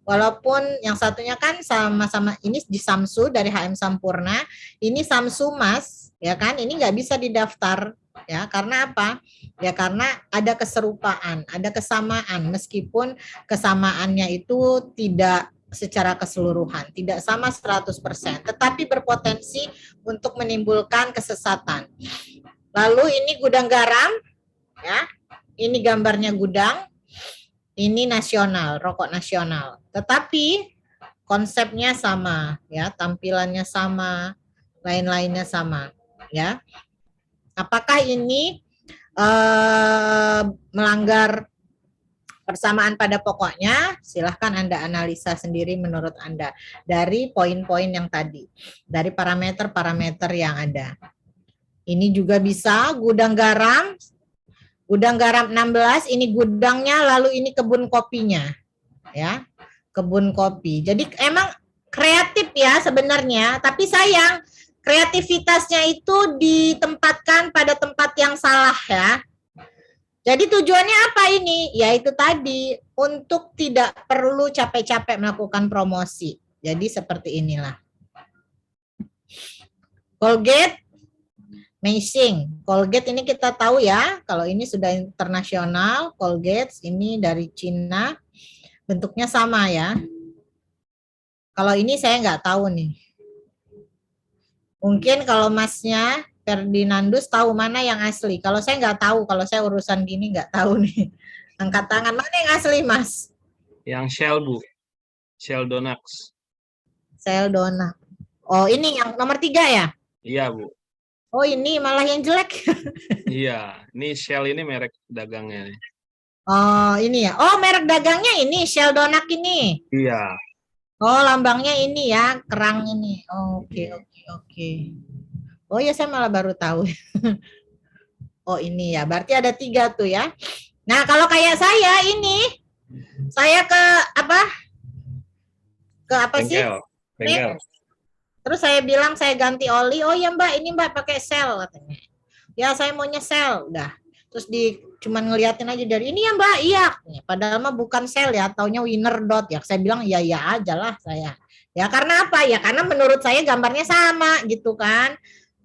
Walaupun yang satunya kan sama-sama ini di Samsu dari HM Sampurna, ini Samsu Mas, ya kan? Ini nggak bisa didaftar, ya karena apa? Ya karena ada keserupaan, ada kesamaan, meskipun kesamaannya itu tidak secara keseluruhan, tidak sama 100%, tetapi berpotensi untuk menimbulkan kesesatan. Lalu ini gudang garam, ya, ini gambarnya gudang. Ini nasional, rokok nasional. Tetapi konsepnya sama, ya, tampilannya sama, lain-lainnya sama, ya. Apakah ini melanggar persamaan pada pokoknya? Silahkan Anda analisa sendiri menurut Anda dari poin-poin yang tadi, dari parameter-parameter yang ada. Ini juga bisa gudang garam. Gudang garam 16, ini gudangnya, lalu ini kebun kopinya. Ya, kebun kopi. Jadi emang kreatif ya sebenarnya, tapi sayang kreativitasnya itu ditempatkan pada tempat yang salah ya. Jadi tujuannya apa ini? Ya itu tadi, untuk tidak perlu capek-capek melakukan promosi. Jadi seperti inilah. Colgate Meishing. Colgate ini kita tahu ya, kalau ini sudah internasional, Colgate ini dari Cina, bentuknya sama ya. Kalau ini saya nggak tahu nih. Mungkin kalau masnya Ferdinandus tahu mana yang asli. Kalau saya nggak tahu, kalau saya urusan gini nggak tahu nih. Angkat tangan, mana yang asli mas? Yang Shell, Bu. Shell Donax. Seldona. Oh, ini yang nomor 3 ya? Iya, Bu. Oh, ini malah yang jelek. Iya, ini Shell ini merek dagangnya nih. Oh, ini ya. Oh, merek dagangnya ini Sheldona ini. Iya. Oh, lambangnya ini ya, kerang ini. Oh, oke, oke, oke. Oh ya, saya malah baru tahu. Oh, ini ya. Berarti ada 3 tuh ya. Nah, kalau kayak saya ini, saya ke apa? Ke apa sih? Bengkel. Terus saya bilang saya ganti oli. Oh ya Mbak, ini Mbak pakai sel katanya. Ya saya maunya sel, udah. Terus cuman ngeliatin aja dari ini ya Mbak, iya. Padahal mah bukan sel ya, taunya winner dot ya. Saya bilang iya iya aja lah saya. Ya karena apa? Ya karena menurut saya gambarnya sama gitu kan.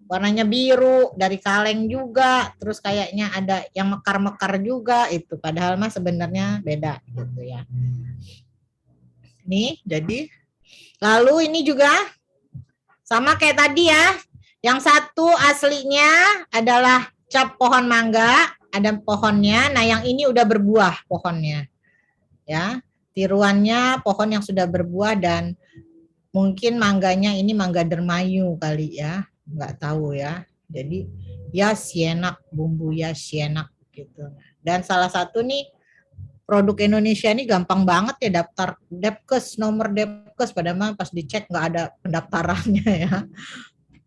Warnanya biru, dari kaleng juga, terus kayaknya ada yang mekar-mekar juga itu. Padahal mah sebenarnya beda gitu ya. Nih, jadi lalu ini juga sama kayak tadi ya. Yang satu aslinya adalah cap pohon mangga, ada pohonnya. Nah, yang ini udah berbuah pohonnya. Ya. Tiruannya pohon yang sudah berbuah dan mungkin mangganya ini mangga dermayu kali ya. Enggak tahu ya. Jadi ya sienak, bumbu ya sienak gitu. Dan salah satu nih produk Indonesia ini gampang banget ya daftar Depkes, nomor Depkes, padahal pas dicek nggak ada pendaftarannya ya.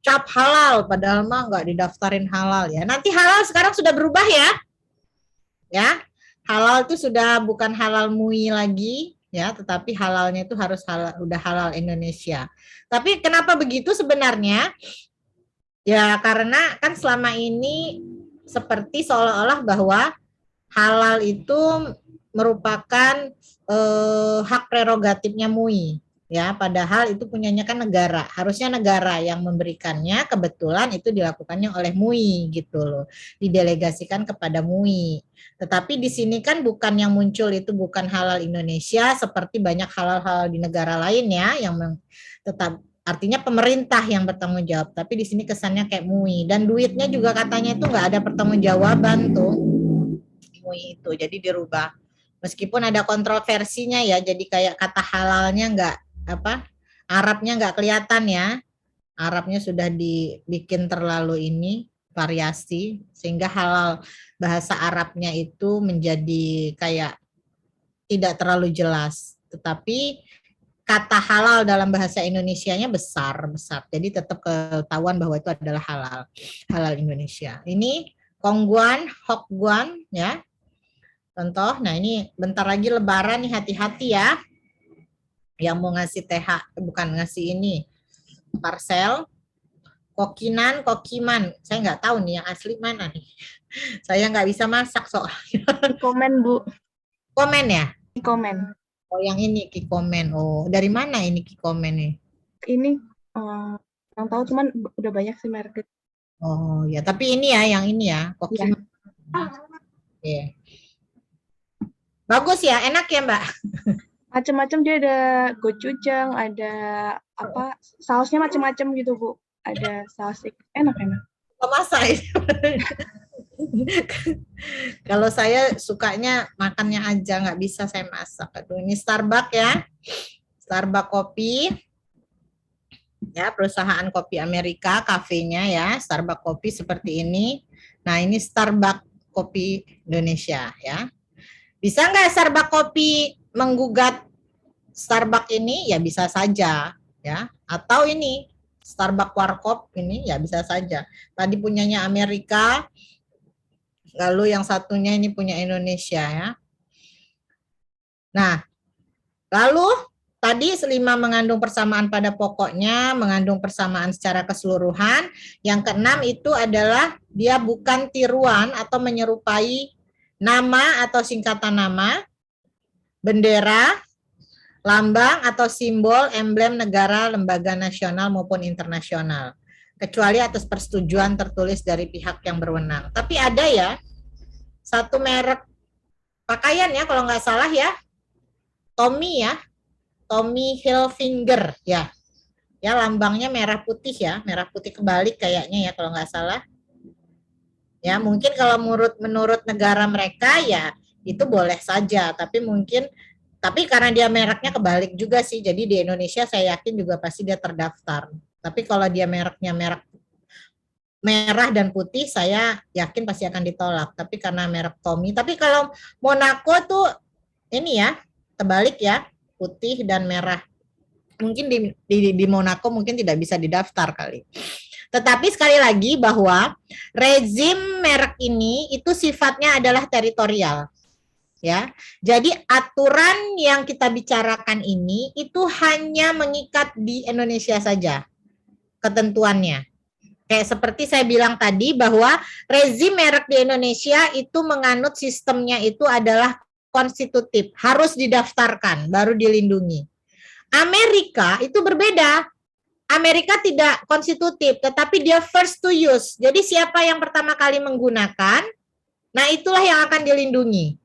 Cap halal, padahal mah nggak didaftarin halal ya. Nanti halal sekarang sudah berubah ya. Halal itu sudah bukan halal MUI lagi ya, tetapi halalnya itu harus halal, udah halal Indonesia. Tapi kenapa begitu sebenarnya? Ya karena kan selama ini seperti seolah-olah bahwa halal itu merupakan hak prerogatifnya MUI. Ya, padahal itu punyanya kan negara. Harusnya negara yang memberikannya, kebetulan itu dilakukannya oleh MUI gitu loh. Didelegasikan kepada MUI. Tetapi di sini kan bukan yang muncul itu bukan halal Indonesia seperti banyak halal-halal di negara lain ya yang tetap artinya pemerintah yang bertanggung jawab. Tapi di sini kesannya kayak MUI dan duitnya juga katanya itu nggak ada pertanggungjawaban tuh MUI itu. Jadi dirubah. Meskipun ada kontroversinya ya, jadi kayak kata halalnya nggak apa Arabnya nggak kelihatan ya. Arabnya sudah dibikin terlalu ini variasi sehingga halal bahasa Arabnya itu menjadi kayak tidak terlalu jelas. Tetapi kata halal dalam bahasa Indonesianya besar. Jadi tetap ketahuan bahwa itu adalah halal Indonesia. Ini Kongguan, Hokguan ya. Contoh, nah ini bentar lagi Lebaran nih, hati-hati ya. Yang mau ngasih bukan ngasih ini parcel, kokinan, kokiman. Saya nggak tahu nih yang asli mana nih. Saya nggak bisa masak soalnya. Komen Bu, Komen ya? komen. Oh yang ini Kikomen. Oh dari mana ini Kikomen nih? Ini yang tahu cuman udah banyak sih merek. Oh ya, tapi ini ya yang ini ya, kokiman. Iya. Bagus ya, enak ya Mbak. Macam-macam dia ada gochujang, ada apa sausnya macam-macam gitu Bu. Ada saus enak-enak. Masak ini. Kalau saya sukanya makannya aja, nggak bisa saya masak. Aduh, ini Starbucks ya, Starbucks kopi, ya perusahaan kopi Amerika, kafenya ya, Starbucks kopi seperti ini. Nah ini Starbucks kopi Indonesia ya. Bisa nggak Starbucks kopi menggugat Starbucks ini? Ya bisa saja ya. Atau ini Starbucks Warkop ini ya bisa saja. Tadi punyanya Amerika, lalu yang satunya ini punya Indonesia ya. Nah, lalu tadi 5 mengandung persamaan pada pokoknya, mengandung persamaan secara keseluruhan. Yang keenam itu adalah dia bukan tiruan atau menyerupai nama atau singkatan nama, bendera, lambang atau simbol, emblem negara, lembaga nasional maupun internasional. Kecuali atas persetujuan tertulis dari pihak yang berwenang. Tapi ada ya, satu merek pakaian ya, kalau nggak salah ya, Tommy ya, Tommy Hilfiger ya. Ya lambangnya merah putih ya, merah putih kebalik kayaknya ya kalau nggak salah. Ya mungkin kalau menurut negara mereka ya itu boleh saja, tapi mungkin Tapi karena dia mereknya kebalik juga sih, jadi di Indonesia saya yakin juga pasti dia terdaftar. Tapi kalau dia mereknya merek merah dan putih, saya yakin pasti akan ditolak. Tapi karena merek Tommy, tapi kalau Monaco tuh ini ya, terbalik ya, putih dan merah. Mungkin di Monaco mungkin tidak bisa didaftar kali. Tetapi sekali lagi bahwa rezim merek ini itu sifatnya adalah teritorial. Ya. Jadi aturan yang kita bicarakan ini itu hanya mengikat di Indonesia saja ketentuannya. Kayak seperti saya bilang tadi bahwa rezim merek di Indonesia itu menganut sistemnya itu adalah konstitutif, harus didaftarkan baru dilindungi. Amerika itu berbeda. Amerika tidak konstitutif, tetapi dia first to use. Jadi siapa yang pertama kali menggunakan, nah itulah yang akan dilindungi.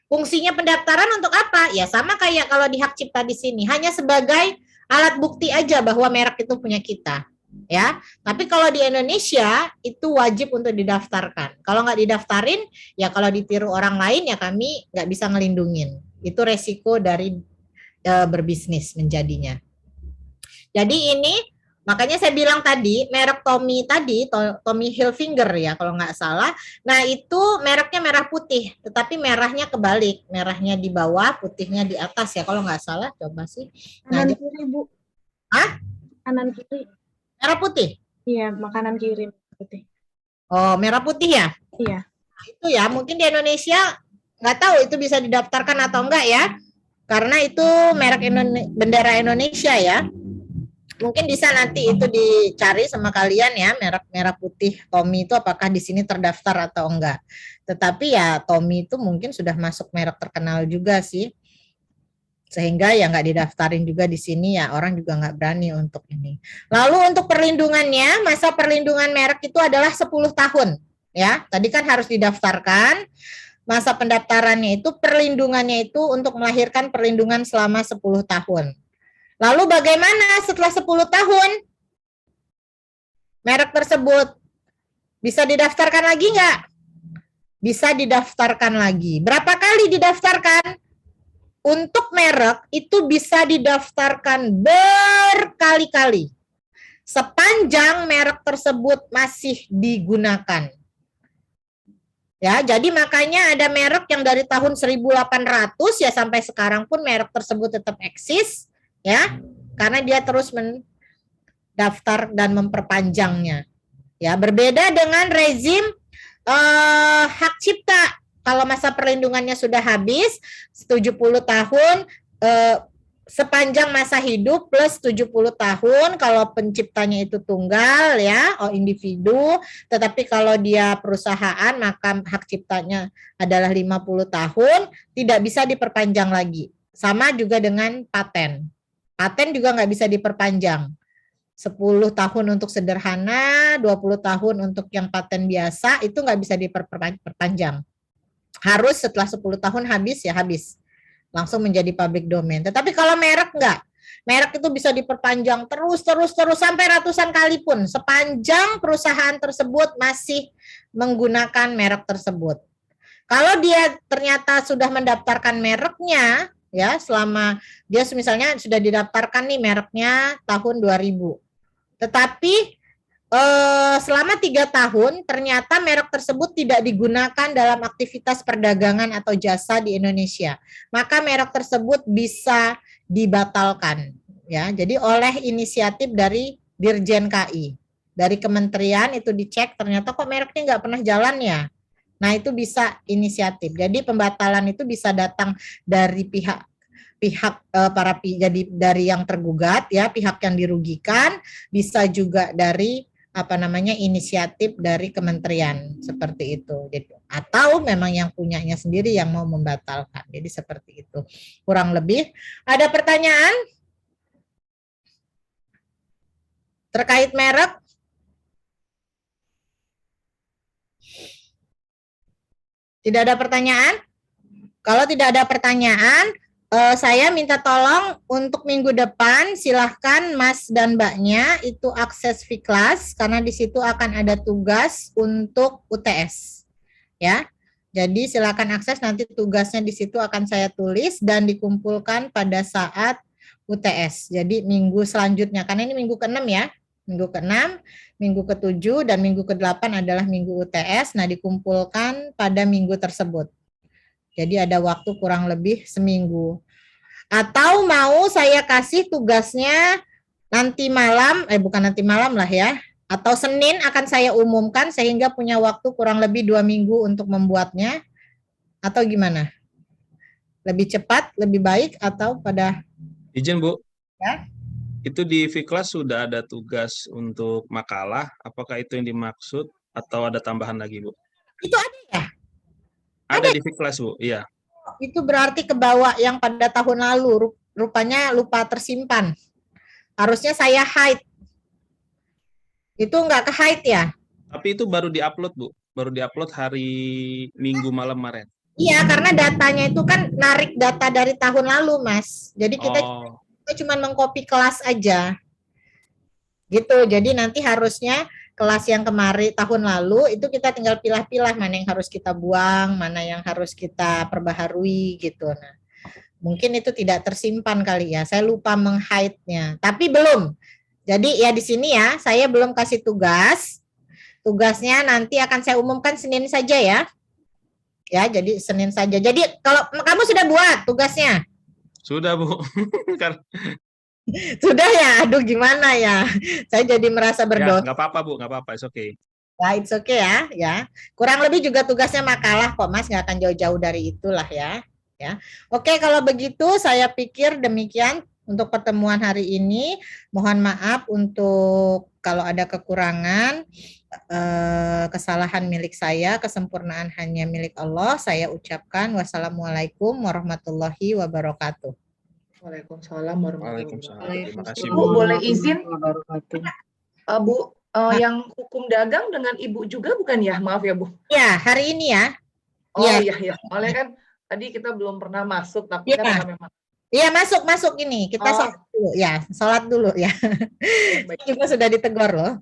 Fungsinya pendaftaran untuk apa? Ya sama kayak kalau di hak cipta di sini, hanya sebagai alat bukti aja bahwa merek itu punya kita. Ya, tapi kalau di Indonesia itu wajib untuk didaftarkan. Kalau nggak didaftarin, ya kalau ditiru orang lain ya kami nggak bisa ngelindungin. Itu resiko dari berbisnis menjadinya. Jadi ini makanya saya bilang tadi merek Tommy tadi, Tommy Hilfiger ya kalau nggak salah. Nah itu mereknya merah putih, tetapi merahnya kebalik, merahnya di bawah, putihnya di atas ya kalau nggak salah. Coba sih. Nah, Kanan kiri, Bu. Hah? Kanan kiri. Merah putih? Iya, makanan kiri putih. Oh, merah putih ya? Iya. Nah, itu ya, mungkin di Indonesia nggak tahu itu bisa didaftarkan atau enggak ya. Karena itu merek bendera Indonesia ya. Mungkin bisa nanti itu dicari sama kalian ya, merek merah putih Tommy itu apakah di sini terdaftar atau enggak. Tetapi ya Tommy itu mungkin sudah masuk merek terkenal juga sih. Sehingga ya nggak didaftarin juga di sini ya orang juga nggak berani untuk ini. Lalu untuk perlindungannya, masa perlindungan merek itu adalah 10 tahun. Ya, tadi kan harus didaftarkan. Masa pendaftarannya itu perlindungannya itu untuk melahirkan perlindungan selama 10 tahun. Lalu bagaimana setelah 10 tahun merek tersebut bisa didaftarkan lagi nggak? Bisa didaftarkan lagi. Berapa kali didaftarkan? Untuk merek itu bisa didaftarkan berkali-kali sepanjang merek tersebut masih digunakan. Ya, jadi makanya ada merek yang dari tahun 1800 ya sampai sekarang pun merek tersebut tetap eksis ya, karena dia terus mendaftar dan memperpanjangnya. Ya, berbeda dengan rezim hak cipta. Kalau masa perlindungannya sudah habis 70 tahun sepanjang masa hidup plus 70 tahun kalau penciptanya itu tunggal ya, individu, tetapi kalau dia perusahaan maka hak ciptanya adalah 50 tahun, tidak bisa diperpanjang lagi. Sama juga dengan paten. Paten juga nggak bisa diperpanjang. 10 tahun untuk sederhana, 20 tahun untuk yang paten biasa itu nggak bisa diperpanjang. Harus setelah 10 tahun habis ya habis. Langsung menjadi public domain. Tetapi kalau merek enggak. Merek itu bisa diperpanjang terus sampai ratusan kali pun sepanjang perusahaan tersebut masih menggunakan merek tersebut. Kalau dia ternyata sudah mendaftarkan mereknya ya selama dia misalnya sudah didaftarkan nih mereknya tahun 2000. Tetapi selama 3 tahun ternyata merek tersebut tidak digunakan dalam aktivitas perdagangan atau jasa di Indonesia, maka merek tersebut bisa dibatalkan ya. Jadi oleh inisiatif dari Dirjen KI, dari kementerian itu dicek ternyata kok mereknya nggak pernah jalan ya. Nah itu bisa inisiatif. Jadi pembatalan itu bisa datang dari pihak jadi dari yang tergugat ya, pihak yang dirugikan, bisa juga dari inisiatif dari kementerian seperti itu. Jadi, atau memang yang punyanya sendiri yang mau membatalkan. Jadi seperti itu. Kurang lebih. Ada pertanyaan terkait merek? Tidak ada pertanyaan? Kalau tidak ada pertanyaan, saya minta tolong untuk minggu depan silahkan Mas dan Mbaknya itu akses Vkelas karena di situ akan ada tugas untuk UTS ya. Jadi silakan akses, nanti tugasnya di situ akan saya tulis dan dikumpulkan pada saat UTS. Jadi minggu selanjutnya, karena ini minggu ke-6 ya. Minggu ke-6, minggu ke-7, dan minggu ke-8 adalah minggu UTS. Nah, dikumpulkan pada minggu tersebut. Jadi ada waktu kurang lebih seminggu. Atau mau saya kasih tugasnya nanti malam, bukan nanti malam lah ya, atau Senin akan saya umumkan sehingga punya waktu kurang lebih 2 minggu untuk membuatnya, atau gimana? Lebih cepat, lebih baik, atau pada... Izin Bu, Ya? itu di Fiklas sudah ada tugas untuk makalah, apakah itu yang dimaksud atau ada tambahan lagi Bu? Itu ada ya? Ada di Fiklas Bu, iya. Itu berarti kebawa yang pada tahun lalu, rupanya lupa tersimpan. Harusnya saya hide. Itu nggak ke hide ya? Tapi itu baru diupload Bu, baru diupload hari Minggu malam kemarin. Iya, karena datanya itu kan narik data dari tahun lalu, Mas. Jadi kita cuma mengcopy kelas aja. Gitu. Jadi nanti harusnya kelas yang kemarin tahun lalu itu kita tinggal pilah-pilah mana yang harus kita buang, mana yang harus kita perbaharui gitu. Nah, mungkin itu tidak tersimpan kali ya. Saya lupa meng-hide-nya. Tapi belum. Jadi ya di sini ya, saya belum kasih tugas. Tugasnya nanti akan saya umumkan Senin saja ya. Ya, jadi Senin saja. Jadi kalau kamu sudah buat tugasnya? Sudah Bu. Sudah ya? Aduh gimana ya? Saya jadi merasa Ya, berdosa. nggak apa-apa Bu, nggak apa-apa, it's okay. Ya, it's okay ya, ya. Kurang lebih juga tugasnya makalah kok Mas, nggak akan jauh-jauh dari itulah ya. Ya. Oke, kalau begitu saya pikir demikian untuk pertemuan hari ini. Mohon maaf untuk kalau ada kekurangan, kesalahan milik saya, kesempurnaan hanya milik Allah. Saya ucapkan wassalamualaikum warahmatullahi wabarakatuh. Waalaikumsalam warahmatullahi Waalaikumsalam. wabarakatuh. Terima kasih Bu, Bu. boleh izin? Bu, yang hukum dagang dengan Ibu juga bukan ya? Maaf ya Bu. Ya, hari ini ya. Oh Iya. iya, soalnya kan tadi kita belum pernah masuk, Iya. tapi kan karena memang Iya, masuk ini. Kita sholat dulu ya. Sholat dulu ya. baik. Juga sudah ditegur loh.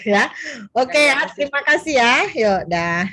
Ya. Oke, Ya, terima kasih ya. Yuk, dah.